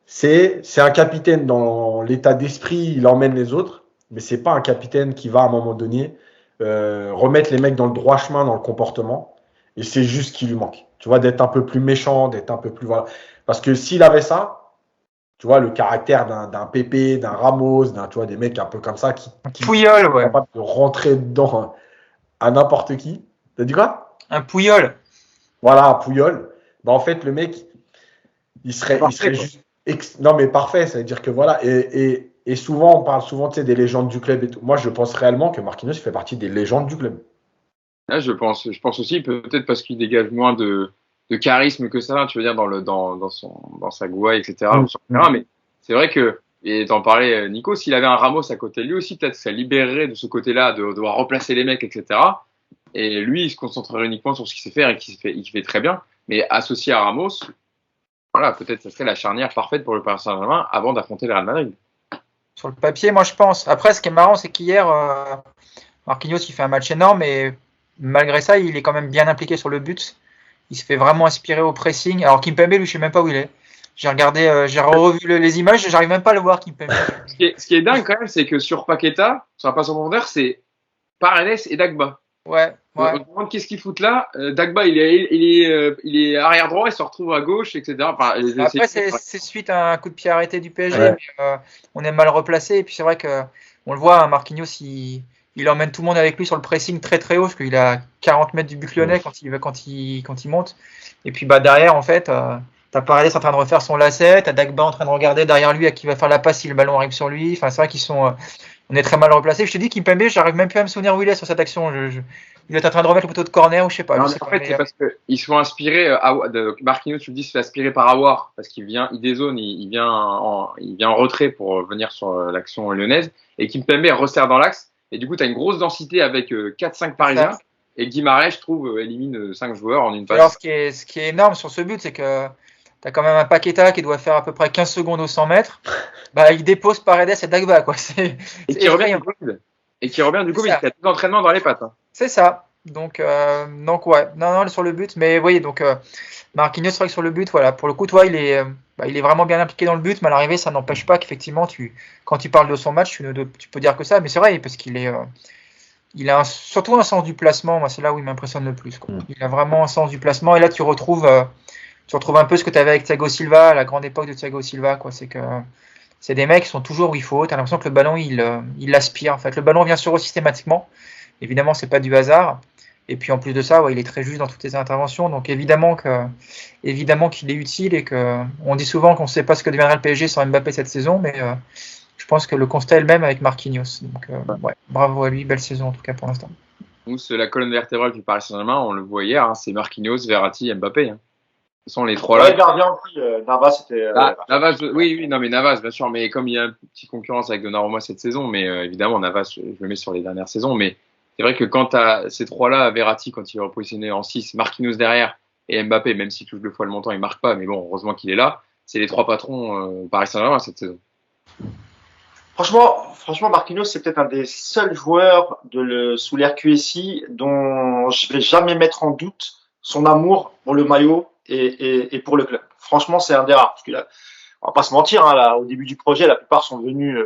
c'est un capitaine dans l'état d'esprit, il emmène les autres. mais c'est pas un capitaine qui va à un moment donné remettre les mecs dans le droit chemin dans le comportement. Et c'est juste ce qui lui manque. Tu vois, d'être un peu plus méchant, d'être un peu plus voilà. Parce que s'il avait ça, tu vois, le caractère d'un Pépé, d'un Ramos, tu vois, des mecs un peu comme ça qui Pouyol, sont ouais. capables de rentrer dedans à n'importe qui. T'as dit quoi? Un Pouyol. Voilà, Pouyol. Bah, en fait, le mec, il serait Parfait, quoi. juste. Non, mais parfait. Ça veut dire que voilà. Et souvent, on parle souvent, tu sais, des légendes du club et tout. Moi, je pense réellement que Marquinhos fait partie des légendes du club. Là, je pense aussi, peut-être parce qu'il dégage moins de charisme que ça, tu veux dire, dans sa gouaille, etc., ou sur le terrain. Mais c'est vrai que, et t'en parlais, Nico, s'il avait un Ramos à côté de lui aussi, peut-être que ça libérerait de ce côté-là de devoir replacer les mecs, etc. Et lui, il se concentrerait uniquement sur ce qu'il sait faire et il fait très bien. Mais associé à Ramos, voilà, peut-être que ça serait la charnière parfaite pour le Paris Saint-Germain avant d'affronter le Real Madrid. Sur le papier, moi je pense. Après, ce qui est marrant, c'est qu'hier, Marquinhos, il fait un match énorme et malgré ça, il est quand même bien impliqué sur le but. Il se fait vraiment inspirer au pressing. Alors Kimpembe, lui, je sais même pas où il est. J'ai regardé, j'ai revu les images, j'arrive même pas à le voir, Kimpembe. Ce qui est dingue quand même, c'est que sur Paqueta, sur la passe en profondeur, c'est Paredes et Dagba. Ouais, On ouais. se demande qu'est-ce qu'ils foutent là. Dagba, il est arrière droit, il se retrouve à gauche, etc. Enfin, Après, c'est suite à un coup de pied arrêté du PSG, Ouais. mais on est mal replacé. Et puis c'est vrai que on le voit, hein, Marquinhos, il emmène tout le monde avec lui sur le pressing très très haut, parce qu'il a 40 mètres du but lyonnais quand il monte. Et puis bah derrière, en fait, t'as Paredes en train de refaire son lacet, t'as Dagba en train de regarder derrière lui à qui va faire la passe si le ballon arrive sur lui. Enfin, c'est vrai qu'ils sont, on est très mal replacés. Je te dis Kimpembe, j'arrive même plus à me souvenir où il est sur cette action. Il est en train de remettre le poteau de corner ou je sais pas. Non, Je mais sais en pas, fait, c'est parce qu'ils sont inspirés. Marquinhos, tu me dis, se fait aspirer par Aouar parce il dézone, il vient en retrait pour venir sur l'action lyonnaise. Et Kimpembe resserre dans l'axe. Et du coup, tu as une grosse densité avec 4-5 Parisiens. Et Guimarães, je trouve, élimine 5 joueurs en une passe. Alors, ce qui est énorme sur ce but, c'est que tu as quand même un Paqueta qui doit faire à peu près 15 secondes au 100 mètres. Bah, il dépose Paredes et Dagba, quoi. Et qui revient du Covid. Et qui revient du Covid. Il a tout l'entraînement dans les pattes. Hein. C'est ça. Donc ouais. Non, sur le but. Mais oui, donc Marquinhos, c'est vrai que sur le but, voilà. Pour le coup, toi, il est vraiment bien impliqué dans le but. Mais à l'arrivée, ça n'empêche pas qu'effectivement, quand tu parles de son match, tu peux dire que ça. Mais c'est vrai, parce qu'il est. Il a surtout un sens du placement. Moi, c'est là où il m'impressionne le plus. Quoi. Il a vraiment un sens du placement. Et là, tu retrouves un peu ce que tu avais avec Thiago Silva, à la grande époque de Thiago Silva. Quoi. C'est que c'est des mecs qui sont toujours où il faut. Tu as l'impression que le ballon, il l'aspire. En fait, le ballon vient sur eux systématiquement. Évidemment, c'est pas du hasard. Et puis en plus de ça, ouais, il est très juste dans toutes les interventions. Donc évidemment qu'il est utile et que on dit souvent qu'on ne sait pas ce que deviendra le PSG sans Mbappé cette saison, mais je pense que le constat est le même avec Marquinhos. Donc ouais, bravo à lui, belle saison en tout cas pour l'instant. La colonne vertébrale du Paris Saint-Germain, on le voit hier, hein, c'est Marquinhos, Verratti, Mbappé. Hein. Ce sont les trois là. Ouais, gardien aussi. Navas, c'était. Navas, oui, non mais Navas, bien sûr. Mais comme il y a une petite concurrence avec Donnarumma cette saison, mais évidemment Navas, je le mets sur les dernières saisons, mais c'est vrai que quand tu as ces trois-là, Verratti, quand il est repositionné en 6, Marquinhos derrière et Mbappé, même s'il touche 2 fois le montant, il marque pas, mais bon, heureusement qu'il est là. C'est les trois patrons Paris Saint-Germain cette saison. Franchement, Marquinhos, c'est peut-être un des seuls joueurs sous l'ère QSI dont je vais jamais mettre en doute son amour pour le maillot et pour le club. Franchement, c'est un des rares. Parce que là, on va pas se mentir, hein, là, au début du projet, la plupart sont venus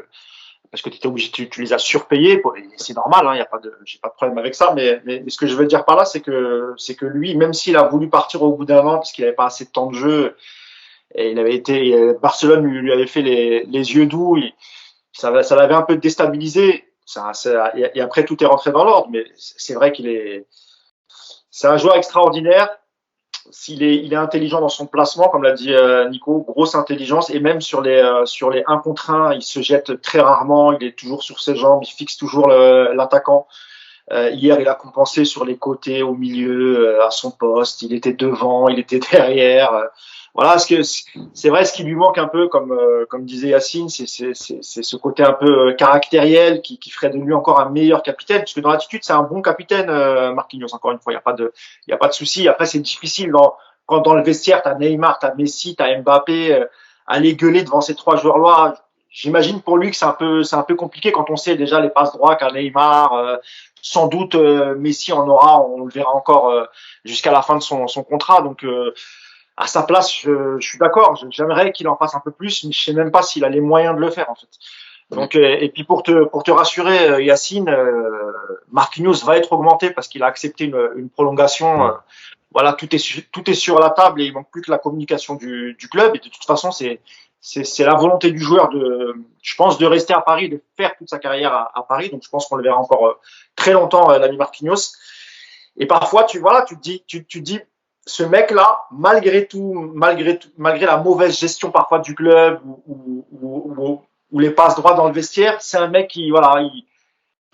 parce que tu les as surpayés. C'est normal, hein, j'ai pas de problème avec ça. Mais ce que je veux dire par là, c'est que lui, même s'il a voulu partir au bout d'un an parce qu'il avait pas assez de temps de jeu, et Barcelone lui avait fait les yeux doux. Ça l'avait un peu déstabilisé. Et après, tout est rentré dans l'ordre. Mais c'est vrai c'est un joueur extraordinaire. Il est intelligent dans son placement, comme l'a dit Nico, grosse intelligence. Et même sur les 1 contre 1, il se jette très rarement. Il est toujours sur ses jambes. Il fixe toujours l'attaquant. Hier, il a compensé sur les côtés, au milieu, à son poste. Il était devant, il était derrière. Voilà, c'est vrai, ce qui lui manque un peu, comme disait Yacine, c'est ce côté un peu caractériel qui ferait de lui encore un meilleur capitaine. Parce que dans l'attitude, c'est un bon capitaine, Marquinhos. Encore une fois, il y a pas de souci. Après, c'est difficile quand dans le vestiaire, t'as Neymar, t'as Messi, t'as Mbappé, aller gueuler devant ces 3 joueurs-là. J'imagine pour lui que c'est un peu compliqué quand on sait déjà les passes droits qu'a Neymar. Sans doute Messi en aura, on le verra encore jusqu'à la fin de son contrat. Donc à sa place, je suis d'accord. J'aimerais qu'il en fasse un peu plus, mais je sais même pas s'il a les moyens de le faire en fait. Donc, et puis pour te rassurer, Yacine, Marquinhos va être augmenté parce qu'il a accepté une prolongation. Voilà, tout est sur la table et il manque plus que la communication du club. Et de toute façon, c'est la volonté du joueur je pense, de rester à Paris, de faire toute sa carrière à Paris. Donc, je pense qu'on le verra encore très longtemps, l'ami Marquinhos. Et parfois, tu te dis, ce mec-là, malgré la mauvaise gestion parfois du club ou les passes droits dans le vestiaire, c'est un mec qui, voilà,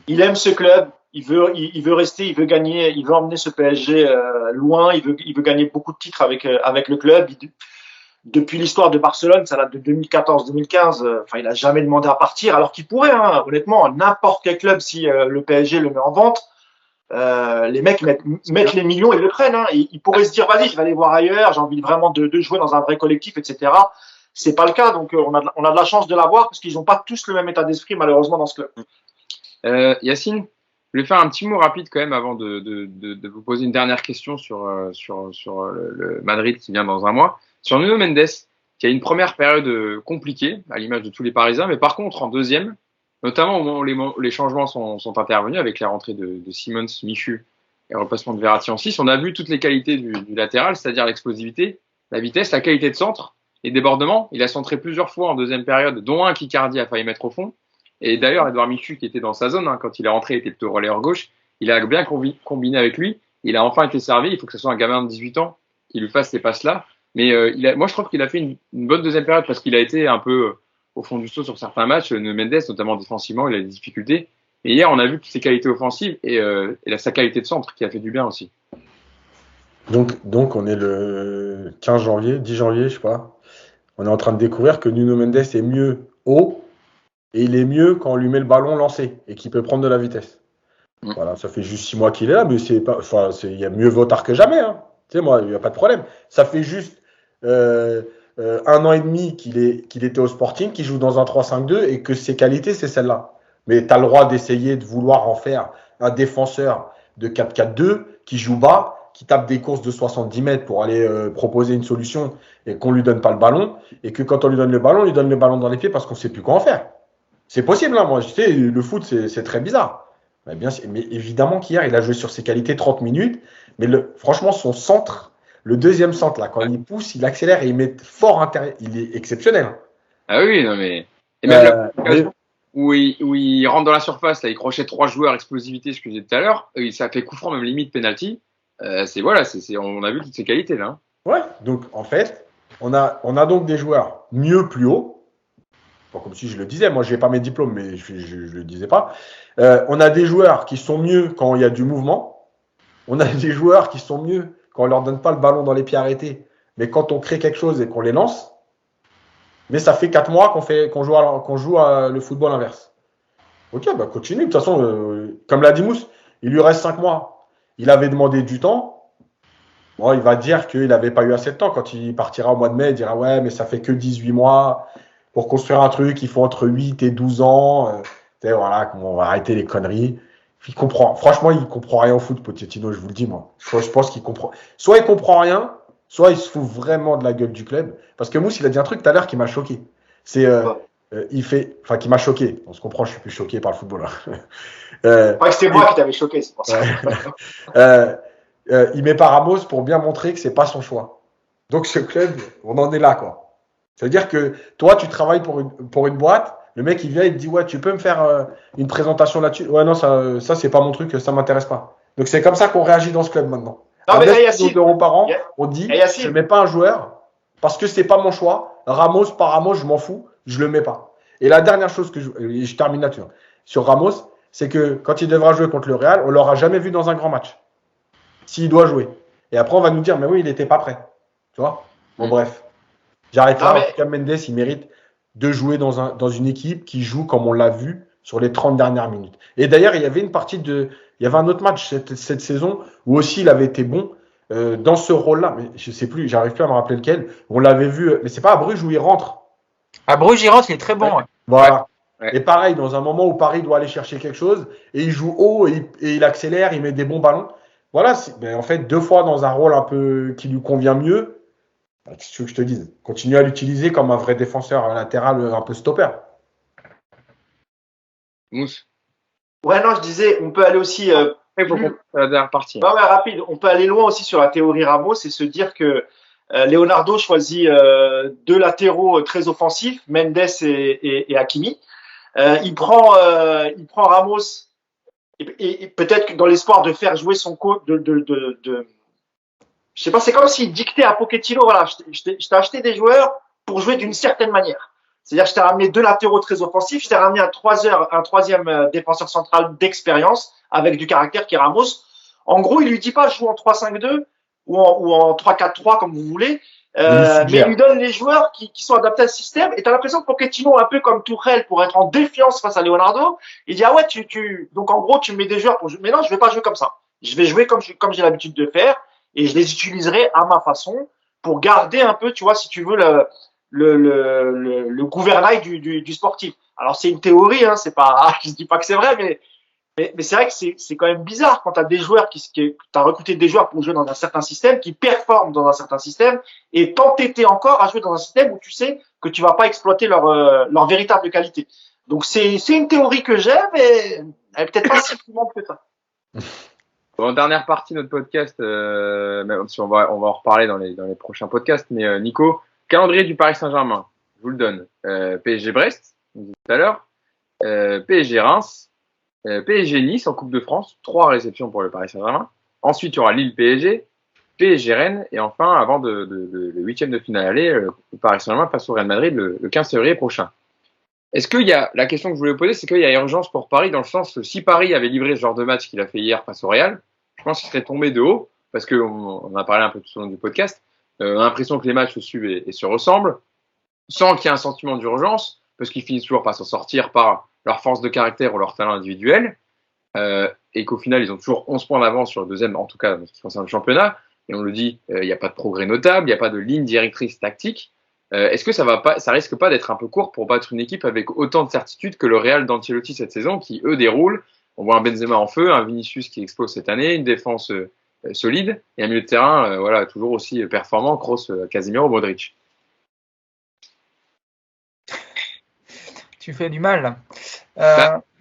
il aime ce club, il veut rester, il veut gagner, il veut emmener ce PSG loin, il veut gagner beaucoup de titres avec le club. Depuis l'histoire de Barcelone, ça date de 2014-2015. Enfin, il a jamais demandé à partir, alors qu'il pourrait, hein, honnêtement, n'importe quel club, si le PSG le met en vente, les mecs mettent les millions et le prennent. Hein. Il pourrait se dire, vas-y, je vais aller voir ailleurs, j'ai envie vraiment de jouer dans un vrai collectif, etc. C'est pas le cas, donc on a de la chance de l'avoir parce qu'ils n'ont pas tous le même état d'esprit, malheureusement, dans ce club. Yacine, je vais faire un petit mot rapide quand même avant de vous poser une dernière question sur le Madrid qui vient dans un mois. Sur Nuno Mendes, qui a une première période compliquée, à l'image de tous les Parisiens, mais par contre, en deuxième, notamment au moment où les changements sont intervenus avec la rentrée de Simons, Michu et le remplacement de Verratti en 6, on a vu toutes les qualités du latéral, c'est-à-dire l'explosivité, la vitesse, la qualité de centre, les débordements. Il a centré plusieurs fois en deuxième période, dont un qu'Icardi a failli mettre au fond. Et d'ailleurs, Edouard Michu, qui était dans sa zone, hein, quand il est rentré, il était plutôt relayeur gauche, il a bien combiné avec lui. Il a enfin été servi. Il faut que ce soit un gamin de 18 ans qui lui fasse ces passes-là. Mais moi, je trouve qu'il a fait une bonne deuxième période parce qu'il a été un peu au fond du saut sur certains matchs. Mendes, notamment défensivement, il a des difficultés. Et hier, on a vu toutes ses qualités offensives et sa qualité de centre qui a fait du bien aussi. Donc, on est le 15 janvier, 10 janvier, je sais pas. On est en train de découvrir que Nuno Mendes est mieux haut et il est mieux quand on lui met le ballon lancé et qu'il peut prendre de la vitesse. Voilà, ça fait juste 6 mois qu'il est là, mais il y a mieux vaut tard que jamais. Hein. Tu sais, moi, il n'y a pas de problème. Ça fait juste 1 an et demi qu'il était au Sporting, qu'il joue dans un 3-5-2 et que ses qualités, c'est celle-là. Mais tu as le droit d'essayer de vouloir en faire un défenseur de 4-4-2 qui joue bas, qui tape des courses de 70 mètres pour aller proposer une solution et qu'on ne lui donne pas le ballon. Et que quand on lui donne le ballon, on lui donne le ballon dans les pieds parce qu'on ne sait plus quoi en faire. C'est possible, hein, moi, je sais, le foot, c'est très bizarre. Mais évidemment qu'hier, il a joué sur ses qualités 30 minutes. Mais franchement, son centre, le deuxième centre, là, quand il pousse, il accélère et il met fort intérieur. Il est exceptionnel. Hein. Ah oui, non mais. Et même où il rentre dans la surface, là, il crochait 3 joueurs, explosivité, ce que je disais tout à l'heure. Ça fait coup franc, même limite penalty. On a vu toutes ces qualités là. Hein. Ouais, donc en fait, on a donc des joueurs mieux plus haut. Bon, comme si je le disais, moi je n'ai pas mes diplômes, mais je ne le disais pas. On a des joueurs qui sont mieux quand il y a du mouvement. On a des joueurs qui sont mieux quand on ne leur donne pas le ballon dans les pieds arrêtés, mais quand on crée quelque chose et qu'on les lance. Mais ça fait 4 mois qu'on joue à le football inverse. Ok, bah continue. De toute façon, comme l'a dit Mousse, il lui reste 5 mois. Il avait demandé du temps. Bon, il va dire qu'il n'avait pas eu assez de temps. Quand il partira au mois de mai, il dira ouais, mais ça fait que 18 mois. Pour construire un truc, il faut entre 8 et 12 ans. Voilà, on va arrêter les conneries. Franchement, il comprend rien au foot, Pochettino, je vous le dis, moi. Je pense qu'il comprend. Soit il comprend rien, soit il se fout vraiment de la gueule du club. Parce que Mousse, il a dit un truc tout à l'heure qui m'a choqué. Qui m'a choqué. On se comprend, je suis plus choqué par le football. Pas que c'était moi qui t'avais choqué, c'est pour ça. Il met pas Ramos pour bien montrer que c'est pas son choix. Donc ce club, on en est là, quoi. Ça veut dire que toi, tu travailles pour une boîte, le mec, il vient, il te dit, ouais, tu peux me faire une présentation là-dessus. Ouais, non, ça c'est pas mon truc, ça m'intéresse pas. Donc, c'est comme ça qu'on réagit dans ce club maintenant. Non, mais Yacine, d'euros par an, on dit, je mets pas un joueur parce que c'est pas mon choix. Ramos, par Ramos, je m'en fous, je le mets pas. Et la dernière chose que je termine là-dessus, sur Ramos, c'est que quand il devra jouer contre le Real, on l'aura jamais vu dans un grand match. S'il doit jouer. Et après, on va nous dire, mais oui, il n'était pas prêt. Tu vois? Bon, bref. J'arrête là. En tout cas, Mendes, il mérite de jouer dans une équipe qui joue comme on l'a vu sur les 30 dernières minutes. Et d'ailleurs, il y avait un autre match cette saison où aussi il avait été bon dans ce rôle-là. Mais je sais plus, j'arrive plus à me rappeler lequel. On l'avait vu, mais c'est pas à Bruges où il rentre. À Bruges, il rentre, il est très bon. Ouais. Voilà. Ouais. Et pareil, dans un moment où Paris doit aller chercher quelque chose, et il joue haut, et il accélère, il met des bons ballons. Voilà, en fait, 2 fois dans un rôle un peu qui lui convient mieux. Qu'est-ce que je te dise? Continue à l'utiliser comme un vrai défenseur latéral, un peu stopper. Mousse. Ouais, non, je disais, on peut aller aussi Après, il faut qu'on la dernière partie. ouais, rapide. On peut aller loin aussi sur la théorie Ramos et se dire que Leonardo choisit deux latéraux très offensifs, Mendes et Hakimi. Il prend Ramos et peut-être que dans l'espoir de faire jouer son coach, je sais pas, c'est comme s'il dictait à Pochettino, voilà, je t'ai acheté des joueurs pour jouer d'une certaine manière. C'est-à-dire, je t'ai ramené deux latéraux très offensifs, je t'ai ramené un troisième défenseur central d'expérience avec du caractère qui est Ramos. En gros, il lui dit pas joue en 3-5-2 ou en 3-4-3 comme vous voulez, mais il lui donne les joueurs qui sont adaptés à ce système. Et t'as l'impression que Pochettino, un peu comme Tuchel, pour être en défiance face à Leonardo, il dit ah ouais, donc en gros tu me mets des joueurs pour jouer. Mais non, je vais pas jouer comme ça. Je vais jouer comme j'ai l'habitude de faire et je les utiliserai à ma façon pour garder un peu, tu vois, si tu veux le gouvernail du sportif. Alors c'est une théorie, hein, c'est pas, je dis pas que c'est vrai, mais c'est vrai que c'est quand même bizarre quand tu as des joueurs t'as recruté des joueurs pour jouer dans un certain système, qui performent dans un certain système, et t'entêter encore à jouer dans un système où tu sais que tu vas pas exploiter leur véritable qualité. Donc c'est une théorie que j'aime, mais elle est peut-être pas si fumante que ça. Bon, dernière partie de notre podcast, même si on va en reparler dans les prochains podcasts, mais Nico, calendrier du Paris Saint-Germain, je vous le donne. PSG Brest, on dit tout à l'heure, PSG Reims, PSG Nice en Coupe de France, 3 réceptions pour le Paris Saint-Germain. Ensuite, il y aura Lille PSG, PSG Rennes, et enfin, avant le 8e de finale aller, le Paris Saint-Germain face au Real Madrid le 15 février prochain. Est-ce qu'il y a, la question que je voulais vous poser, c'est qu'il y a urgence pour Paris dans le sens que si Paris avait livré ce genre de match qu'il a fait hier face au Real, je pense qu'il serait tombé de haut, parce qu'on en a parlé un peu tout au long du podcast, on a l'impression que les matchs se suivent et se ressemblent, sans qu'il y ait un sentiment d'urgence, parce qu'ils finissent toujours par s'en sortir par leur force de caractère ou leur talent individuel, et qu'au final, ils ont toujours 11 points d'avance sur le deuxième, en tout cas, en ce qui concerne le championnat, et on le dit, il n'y a pas de progrès notable, il n'y a pas de ligne directrice tactique. Est-ce que ça risque pas d'être un peu court pour battre une équipe avec autant de certitude que le Real d'Ancelotti cette saison, qui eux déroulent? On voit un Benzema en feu, un Vinicius qui explose cette année, une défense solide et un milieu de terrain voilà, toujours aussi performant, Kroos, Casemiro, Modric. Tu fais du mal.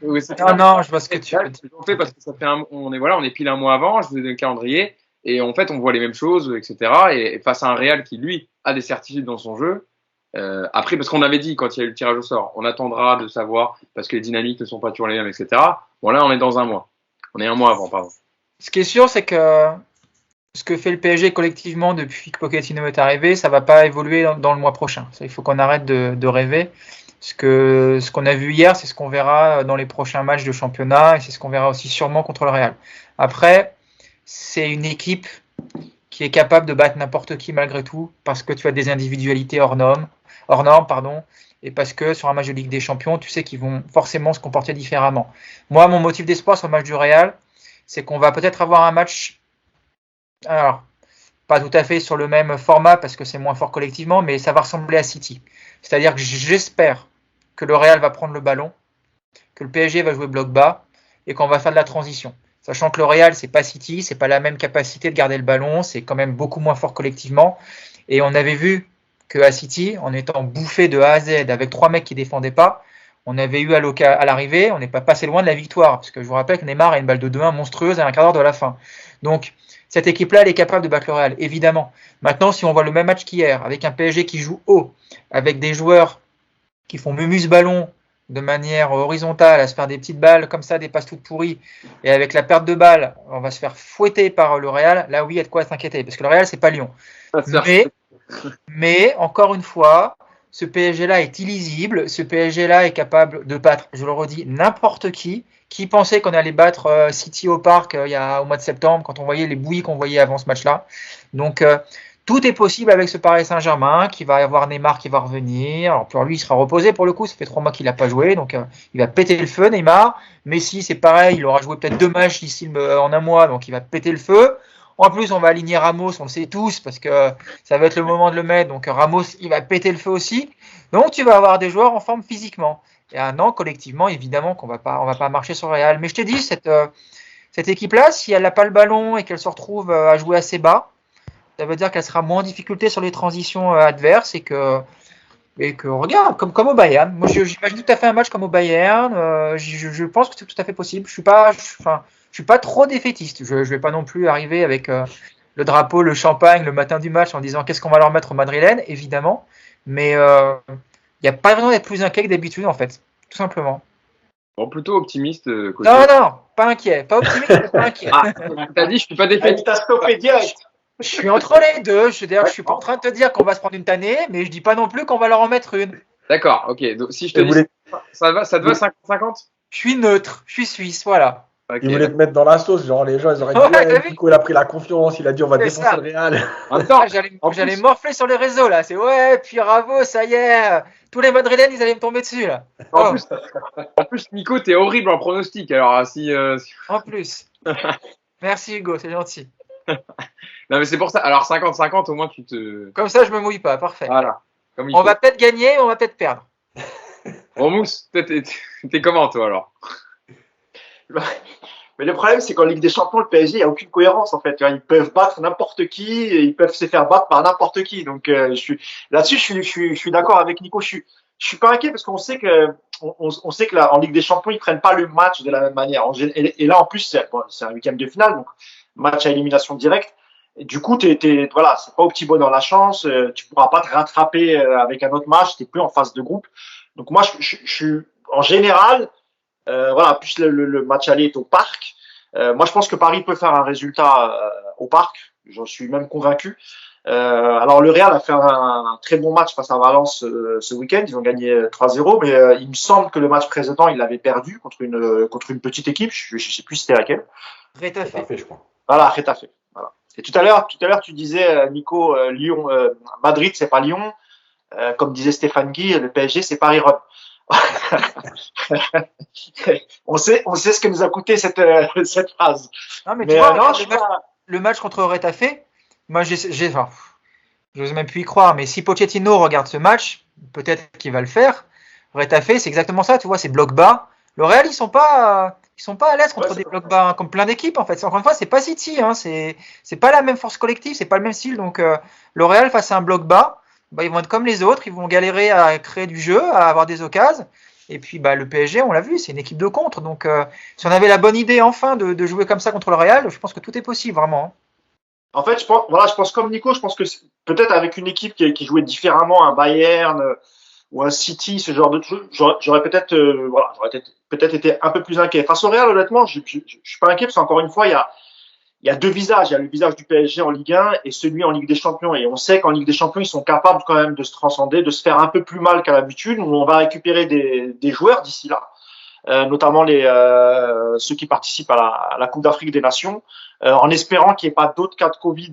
Oui, non, je vois ce que tu veux dire. On fait parce que ça fait on est pile un mois avant, je vous ai donné le calendrier, et en fait on voit les mêmes choses, etc. Et face à un Real qui lui a des certitudes dans son jeu. Après, parce qu'on avait dit quand il y a eu le tirage au sort, on attendra de savoir parce que les dynamiques ne sont pas toujours les mêmes, etc. Bon là, on est dans un mois. On est un mois avant, pardon. Ce qui est sûr, c'est que ce que fait le PSG collectivement depuis que Pochettino est arrivé, ça va pas évoluer dans le mois prochain. Ça, il faut qu'on arrête de rêver. Ce qu'on a vu hier, c'est ce qu'on verra dans les prochains matchs de championnat et c'est ce qu'on verra aussi sûrement contre le Real. Après, c'est une équipe qui est capable de battre n'importe qui malgré tout parce que tu as des individualités hors normes, et parce que sur un match de Ligue des Champions, tu sais qu'ils vont forcément se comporter différemment. Moi, mon motif d'espoir sur le match du Real, c'est qu'on va peut-être avoir un match, alors, pas tout à fait sur le même format parce que c'est moins fort collectivement, mais ça va ressembler à City. C'est-à-dire que j'espère que le Real va prendre le ballon, que le PSG va jouer bloc bas et qu'on va faire de la transition. Sachant que le Real, c'est pas City, c'est pas la même capacité de garder le ballon, c'est quand même beaucoup moins fort collectivement. Et on avait vu qu'à City, en étant bouffé de A à Z avec 3 mecs qui défendaient pas, on avait eu à l'arrivée, on n'est pas passé loin de la victoire. Parce que je vous rappelle que Neymar a une balle de 2-1 monstrueuse à un quart d'heure de la fin. Donc, cette équipe-là, elle est capable de battre le Real, évidemment. Maintenant, si on voit le même match qu'hier, avec un PSG qui joue haut, avec des joueurs qui font mumus-ballon de manière horizontale, à se faire des petites balles comme ça, des passes toutes pourries, et avec la perte de balles, on va se faire fouetter par le Real, là oui, il y a de quoi s'inquiéter, parce que le Real, c'est pas Lyon. Mais, encore une fois, ce PSG-là est illisible, ce PSG-là est capable de battre, je le redis, n'importe qui pensait qu'on allait battre City au parc au mois de septembre, quand on voyait les bouillies qu'on voyait avant ce match-là. Donc, tout est possible avec ce Paris Saint-Germain, qui va avoir Neymar qui va revenir. Alors pour lui, il sera reposé pour le coup, ça fait 3 mois qu'il n'a pas joué, donc il va péter le feu, Neymar. Messi, c'est pareil, il aura joué peut-être 2 matchs d'ici en un mois, donc il va péter le feu. En plus, on va aligner Ramos, on le sait tous, parce que ça va être le moment de le mettre, donc Ramos, il va péter le feu aussi. Donc tu vas avoir des joueurs en forme physiquement. Et non, collectivement, évidemment qu'on va pas marcher sur le Real. Mais je t'ai dit, cette équipe-là, si elle n'a pas le ballon et qu'elle se retrouve à jouer assez bas, ça veut dire qu'elle sera moins en difficulté sur les transitions adverses et que et qu'on regarde comme au Bayern. Moi, j'imagine tout à fait un match comme au Bayern. Je pense que c'est tout à fait possible. Je suis pas trop défaitiste. Je vais pas non plus arriver avec le drapeau, le champagne le matin du match en disant qu'est-ce qu'on va leur mettre aux Madrilènes, évidemment. Mais il n'y a pas vraiment d'être plus inquiet que d'habitude, en fait, tout simplement. Bon, plutôt optimiste côté. Non, pas inquiet, pas optimiste, mais pas inquiet. Ah, t'as dit, je suis pas défaitiste. T'as stoppé direct. Je suis entre les deux. Je suis pas en train de te dire qu'on va se prendre une tannée, mais je dis pas non plus qu'on va leur en mettre une. D'accord, ok. Donc, si je te dis, ça te va 50-50? Je suis neutre, je suis suisse, voilà. Il voulait te mettre dans la sauce, genre les gens ils auraient dit Nico il a pris la confiance, il a dit on va défoncer le Real. J'allais morfler sur les réseaux là, c'est puis bravo, ça y est, tous les Madrilènes ils allaient me tomber dessus là. En plus Nico t'es horrible en pronostic alors si. En plus. Merci Hugo, c'est gentil. Non mais c'est pour ça. Alors 50-50 au moins tu te. Comme ça je me mouille pas, parfait. Voilà. On va peut-être gagner, on va peut-être perdre. Bon Mousse, t'es comment toi alors? Mais le problème, c'est qu'en Ligue des Champions, le PSG, il n'y a aucune cohérence en fait. Ils peuvent battre n'importe qui, ils peuvent se faire battre par n'importe qui. Donc là-dessus, je suis d'accord avec Nico. Je suis pas inquiet parce qu'on sait que là, en Ligue des Champions, ils prennent pas le match de la même manière. Et là, en plus, c'est un huitième de finale, donc match à élimination directe. Et du coup, voilà, c'est pas au petit bonheur la chance. Tu pourras pas te rattraper avec un autre match. T'es plus en phase de groupe. Donc moi, je suis en général. Voilà, plus le match aller est au Parc. Moi, je pense que Paris peut faire un résultat au Parc. J'en suis même convaincu. Alors, le Real a fait un très bon match face à Valence ce week-end. Ils ont gagné 3-0, mais il me semble que le match précédent, ils l'avaient perdu contre une petite équipe. Je sais plus c'était laquelle. Rétafé, je crois. Voilà, Rétafé. Voilà. Et tout à l'heure, tu disais, Nico, Lyon, Madrid, c'est pas Lyon. Comme disait Stéphane Guy, le PSG, c'est Paris-Rome. on sait ce que nous a coûté cette phrase. Non, mais tu vois, le match contre Rétafé, moi, j'ose même plus y croire, mais si Pochettino regarde ce match, peut-être qu'il va le faire. Rétafé, c'est exactement ça, tu vois, c'est bloc bas. Le Real, ils sont pas à l'aise contre des blocs bas, comme plein d'équipes, en fait. Encore une fois, c'est pas City, hein, c'est pas la même force collective, c'est pas le même style. Donc, le Real face à un bloc bas, ils vont être comme les autres, ils vont galérer à créer du jeu, à avoir des occasions. Et puis le PSG, on l'a vu, c'est une équipe de contre. Donc si on avait la bonne idée enfin de jouer comme ça contre le Real, je pense que tout est possible vraiment. En fait, je pense comme Nico, je pense que peut-être avec une équipe qui jouait différemment, un Bayern ou un City, ce genre de choses, j'aurais peut-être été un peu plus inquiet. Face au Real, honnêtement, je suis pas inquiet parce qu'encore une fois, il y a deux visages. Il y a le visage du PSG en Ligue 1 et celui en Ligue des Champions. Et on sait qu'en Ligue des Champions, ils sont capables quand même de se transcender, de se faire un peu plus mal qu'à l'habitude. On va récupérer des joueurs d'ici là, notamment ceux qui participent à la Coupe d'Afrique des Nations, en espérant qu'il n'y ait pas d'autres cas de Covid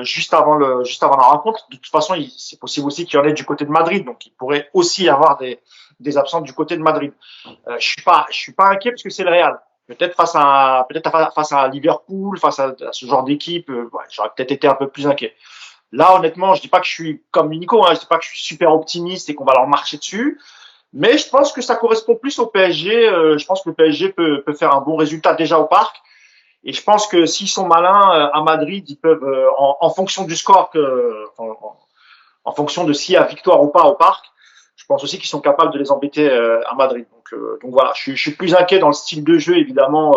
juste avant la rencontre. De toute façon, c'est possible aussi qu'il y en ait du côté de Madrid. Donc, il pourrait aussi y avoir des absents du côté de Madrid. Je suis pas inquiet parce que c'est le Real. Peut-être face à Liverpool, face à ce genre d'équipe, j'aurais peut-être été un peu plus inquiet. Là, honnêtement, je dis pas que je suis comme Nico, je dis pas que je suis super optimiste et qu'on va leur marcher dessus, mais je pense que ça correspond plus au PSG. Je pense que le PSG peut faire un bon résultat déjà au Parc, et je pense que s'ils sont malins à Madrid, ils peuvent, en fonction du score, en fonction de s'il y a victoire ou pas au Parc, je pense aussi qu'ils sont capables de les embêter à Madrid. Donc voilà, je suis plus inquiet dans le style de jeu, évidemment,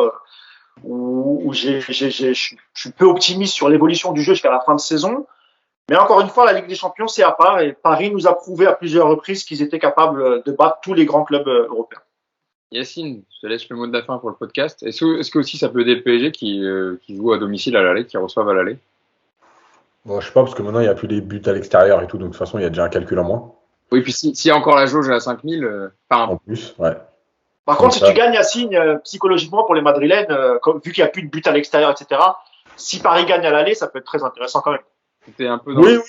où je suis peu optimiste sur l'évolution du jeu jusqu'à la fin de saison. Mais encore une fois, la Ligue des Champions, c'est à part, et Paris nous a prouvé à plusieurs reprises qu'ils étaient capables de battre tous les grands clubs européens. Yacine, je te laisse le mot de la fin pour le podcast. Est-ce que aussi ça peut aider le PSG qui joue à domicile à l'aller, qui reçoivent à l'aller? Bon, je sais pas, parce que maintenant il n'y a plus des buts à l'extérieur et tout, donc de toute façon il y a déjà un calcul en moins. Oui, puis s'il y a encore la jauge à 5000, en plus, ouais. Par contre, si tu gagnes, Yacine, psychologiquement pour les Madrilènes, vu qu'il n'y a plus de but à l'extérieur, etc., si Paris gagne à l'aller, ça peut être très intéressant quand même. C'était un peu Oui.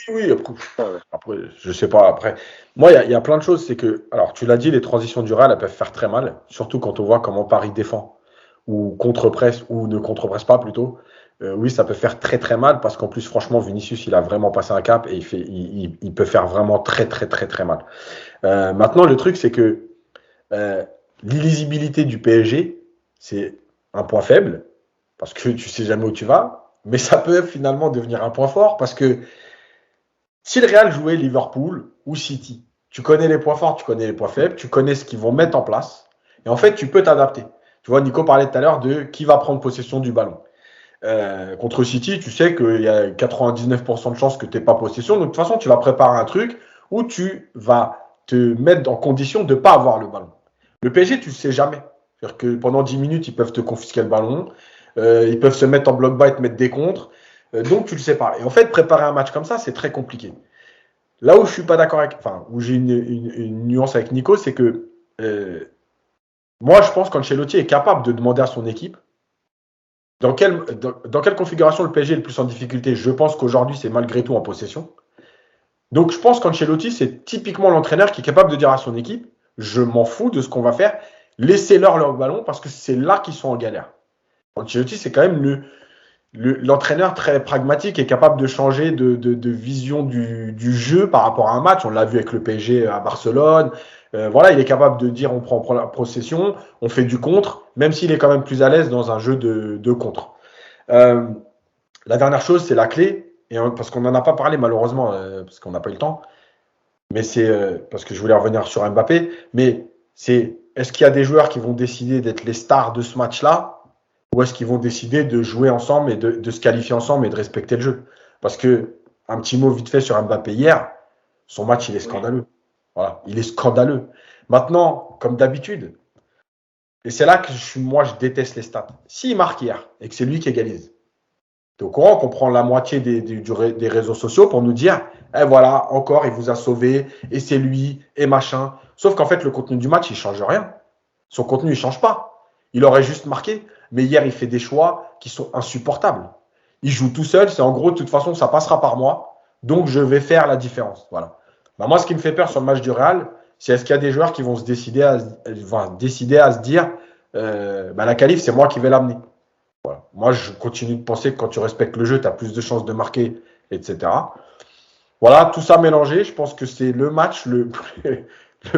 Après, je sais pas. Après, moi, il y a plein de choses. C'est que, alors, tu l'as dit, les transitions du Real, elles peuvent faire très mal, surtout quand on voit comment Paris défend ou contre-presse ou ne contre-presse pas plutôt. Oui, ça peut faire très très mal parce qu'en plus, franchement, Vinicius, il a vraiment passé un cap et il peut faire vraiment très très très très mal. Maintenant, le truc, c'est que l'illisibilité du PSG, c'est un point faible parce que tu sais jamais où tu vas, mais ça peut finalement devenir un point fort parce que si le Real jouait Liverpool ou City, Tu connais les points forts, tu connais les points faibles, tu connais ce qu'ils vont mettre en place. Et en fait, tu peux t'adapter. Tu vois, Nico parlait tout à l'heure de qui va prendre possession du ballon. Contre City, tu sais qu'il y a 99% de chances que tu n'aies pas possession. Donc, de toute façon, tu vas préparer un truc où tu vas te mettre en condition de ne pas avoir le ballon. Le PSG, tu ne sais jamais. C'est-à-dire que pendant 10 minutes, ils peuvent te confisquer le ballon. Ils peuvent se mettre en bloc bas et te mettre des contres. Donc, tu ne le sais pas. Et en fait, préparer un match comme ça, c'est très compliqué. Là où je suis pas d'accord avec, enfin, où j'ai une nuance avec Nico, c'est que moi, je pense qu'Ancelotti est capable de demander à son équipe dans quelle configuration le PSG est le plus en difficulté. Je pense qu'aujourd'hui, c'est malgré tout en possession. Donc, je pense qu'Ancelotti, c'est typiquement l'entraîneur qui est capable de dire à son équipe, je m'en fous de ce qu'on va faire, laissez-leur leur ballon parce que c'est là qu'ils sont en galère. Ancelotti, c'est quand même l'entraîneur très pragmatique est capable de changer de vision du jeu par rapport à un match. On l'a vu avec le PSG à Barcelone. Voilà, il est capable de dire on prend la possession, on fait du contre, même s'il est quand même plus à l'aise dans un jeu de contre. La dernière chose, c'est la clé, parce qu'on n'en a pas parlé malheureusement, parce qu'on n'a pas eu le temps, mais c'est parce que je voulais revenir sur Mbappé, mais est-ce qu'il y a des joueurs qui vont décider d'être les stars de ce match-là? Ou est-ce qu'ils vont décider de jouer ensemble et de se qualifier ensemble et de respecter le jeu? Parce que, un petit mot vite fait sur Mbappé hier, son match, il est scandaleux. Voilà, il est scandaleux. Maintenant, comme d'habitude, et c'est là que moi, je déteste les stats. S'il marque hier et que c'est lui qui égalise, tu es au courant qu'on prend la moitié des réseaux sociaux pour nous dire, eh voilà, encore, il vous a sauvé, et c'est lui, et machin. Sauf qu'en fait, le contenu du match, il ne change rien. Son contenu, il ne change pas. Il aurait juste marqué. Mais hier, il fait des choix qui sont insupportables. Il joue tout seul. C'est en gros, de toute façon, ça passera par moi. Donc, je vais faire la différence. Voilà. Bah, moi, ce qui me fait peur sur le match du Real, c'est est-ce qu'il y a des joueurs qui vont décider à se dire la qualif, c'est moi qui vais l'amener. Voilà. Moi, je continue de penser que quand tu respectes le jeu, tu as plus de chances de marquer, etc. Voilà, tout ça mélangé, je pense que c'est le match le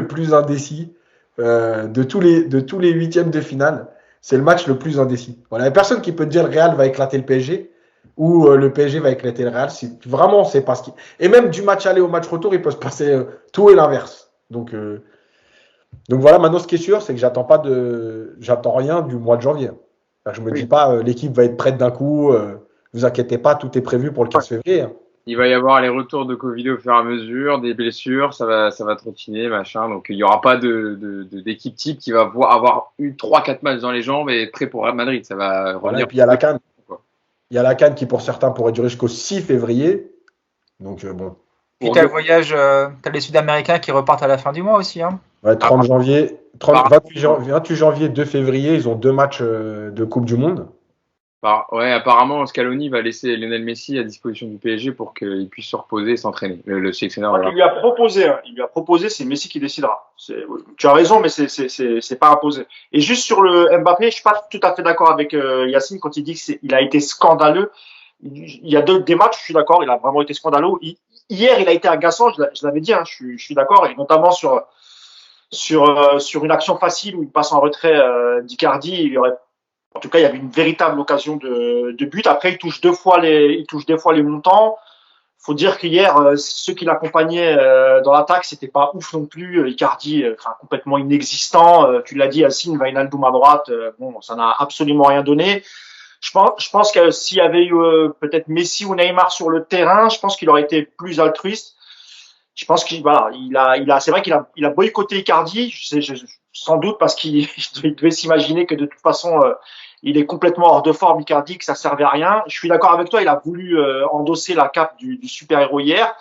plus indécis de tous les huitièmes de finale. C'est le match le plus indécis. Voilà, il n'y a personne qui peut te dire le Real va éclater le PSG ou le PSG va éclater le Real. Vraiment, c'est pas ce qui. Et même du match aller au match retour, il peut se passer tout et l'inverse. Donc voilà, maintenant ce qui est sûr, c'est que j'attends rien du mois de janvier. Enfin, je me dis pas l'équipe va être prête d'un coup. Vous inquiétez pas, tout est prévu pour le 15 février. Il va y avoir les retours de Covid au fur et à mesure, des blessures, ça va trottiner, machin. Donc il n'y aura pas d'équipe type qui va avoir eu 3-4 matchs dans les jambes et être prêt pour Real Madrid. Ça va revenir. Voilà, et puis il y a la CAN. Il y a la CAN qui pour certains pourrait durer jusqu'au 6 février. Donc bon. Puis t'as le voyage, t'as les Sud-Américains qui repartent à la fin du mois aussi. Hein. Ouais, 30 janvier, 28 janvier, 2 février, ils ont 2 matchs de Coupe du Monde. Ouais, apparemment, Scaloni va laisser Lionel Messi à disposition du PSG pour qu'il puisse se reposer et s'entraîner. Le sélectionneur. Il lui a proposé, c'est Messi qui décidera. Tu as raison, mais c'est pas imposé. Et juste sur le Mbappé, je suis pas tout à fait d'accord avec Yacine quand il dit qu'il a été scandaleux. Il y a des matchs, je suis d'accord, il a vraiment été scandaleux. Hier, il a été agaçant, je l'avais dit, hein, je suis d'accord, et notamment sur une action facile où il passe en retrait d'Icardi, en tout cas, il y avait une véritable occasion de but. Après, il touche deux fois les montants. Faut dire qu'hier, ceux qui l'accompagnaient dans l'attaque, c'était pas ouf non plus. Icardi, complètement inexistant. Tu l'as dit, Yacine, Wijnaldum à droite. Bon, ça n'a absolument rien donné. Je pense que s'il y avait eu peut-être Messi ou Neymar sur le terrain, je pense qu'il aurait été plus altruiste. Je pense c'est vrai qu'il a boycotté Icardi, sans doute parce qu'il devait s'imaginer que de toute façon, il est complètement hors de forme, Icardi, que ça servait à rien. Je suis d'accord avec toi, il a voulu endosser la cape du super-héros hier,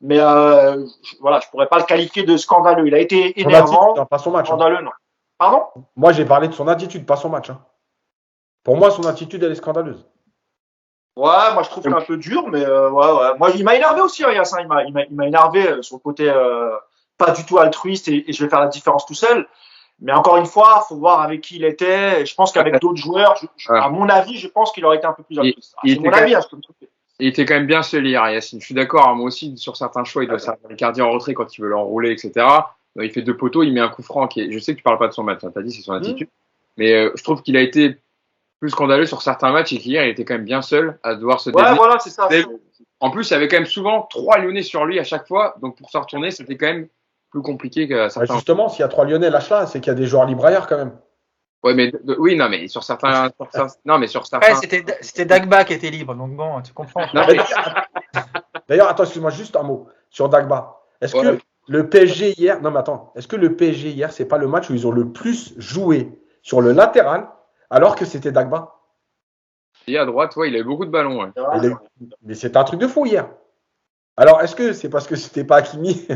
mais je pourrais pas le qualifier de scandaleux. Il a été énervant, pas son match, scandaleux, non. Pardon ? Moi, j'ai parlé de son attitude, pas son match. Hein. Pour moi, son attitude, elle est scandaleuse. Ouais, moi je trouve qu'un peu dur, mais ouais. Moi, il m'a énervé aussi, hein, Yacine. Il m'a énervé sur le côté pas du tout altruiste et je vais faire la différence tout seul. Mais encore une fois, faut voir avec qui il était. Je pense qu'avec d'autres joueurs, à mon avis, je pense qu'il aurait été un peu plus altruiste. C'est mon avis, je peux me tromper. Il était quand même bien seul hier, Yacine. Je suis d'accord, hein, moi aussi, sur certains choix, il doit servir Icardi en retrait quand il veut l'enrouler, etc. Il fait 2 poteaux, il met un coup franc. Je sais que tu parles pas de son match, hein, tu as dit c'est son attitude. Mais je trouve qu'il a été plus scandaleux sur certains matchs et qu'hier, il était quand même bien seul à devoir se dévier. Ouais, voilà, c'est ça. En plus, il y avait quand même souvent 3 Lyonnais sur lui à chaque fois. Donc, pour se retourner, c'était quand même plus compliqué qu'à certains. Justement, s'il y a 3 Lyonnais, lâche-là, c'est qu'il y a des joueurs libres ailleurs quand même. Ouais, mais oui, non, mais sur certains. Non, mais sur Ouais, certains. c'était Dagba qui était libre, donc bon, tu comprends. Non, mais- D'ailleurs, attends, excuse-moi, juste un mot sur Dagba. Est-ce Ouais. que le PSG hier, non mais attends, est-ce que le PSG hier, c'est pas le match où ils ont le plus joué sur le latéral alors que c'était Dagba? Et à droite, ouais, il a eu beaucoup de ballons. Ouais. Mais c'était un truc de fou hier. Alors, est-ce que c'est parce que c'était pas Hakimi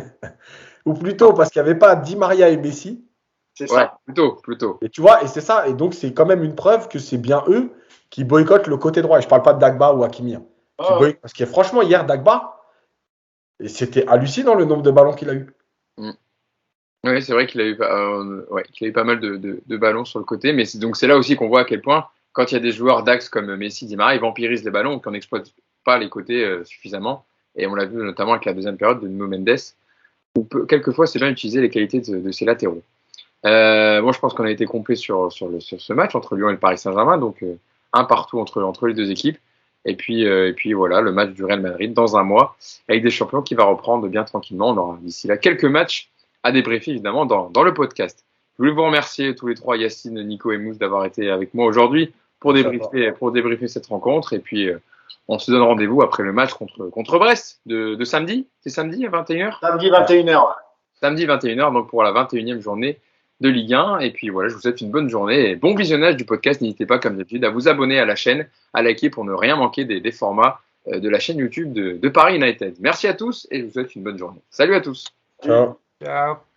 ou plutôt parce qu'il n'y avait pas Di Maria et Messi? C'est Ouais, ça. plutôt. Et tu vois, et c'est ça, et donc c'est quand même une preuve que c'est bien eux qui boycottent le côté droit. Et je parle pas de Dagba ou Hakimi. Hein. Parce que franchement, hier, Dagba, et c'était hallucinant le nombre de ballons qu'il a eu. Oui, c'est vrai qu'il a eu, qu'il a eu pas mal de ballons sur le côté, mais donc c'est là aussi qu'on voit à quel point, quand il y a des joueurs d'axe comme Messi, Di Maria, ils vampirisent les ballons, qu'on n'exploite pas les côtés suffisamment. Et on l'a vu notamment avec la deuxième période de Nuno Mendes, où quelquefois c'est bien d'utiliser les qualités de ses latéraux. Moi, je pense qu'on a été complet sur ce match entre Lyon et le Paris Saint-Germain, donc un partout entre les deux équipes. Et puis voilà, le match du Real Madrid dans un mois, avec des champions qui va reprendre bien tranquillement. On aura d'ici là quelques matchs à débriefer évidemment dans le podcast. Je voulais vous remercier tous les trois, Yacine, Nico et Mousse, d'avoir été avec moi aujourd'hui pour débriefer cette rencontre. Et puis on se donne rendez-vous après le match contre Brest de samedi. C'est samedi à 21h Samedi 21h. Samedi 21h, donc pour la 21e journée de Ligue 1. Et puis voilà, je vous souhaite une bonne journée et bon visionnage du podcast. N'hésitez pas, comme d'habitude, à vous abonner à la chaîne, à liker pour ne rien manquer des formats de la chaîne YouTube de Paris United. Merci à tous et je vous souhaite une bonne journée. Salut à tous. Ciao. Ciao.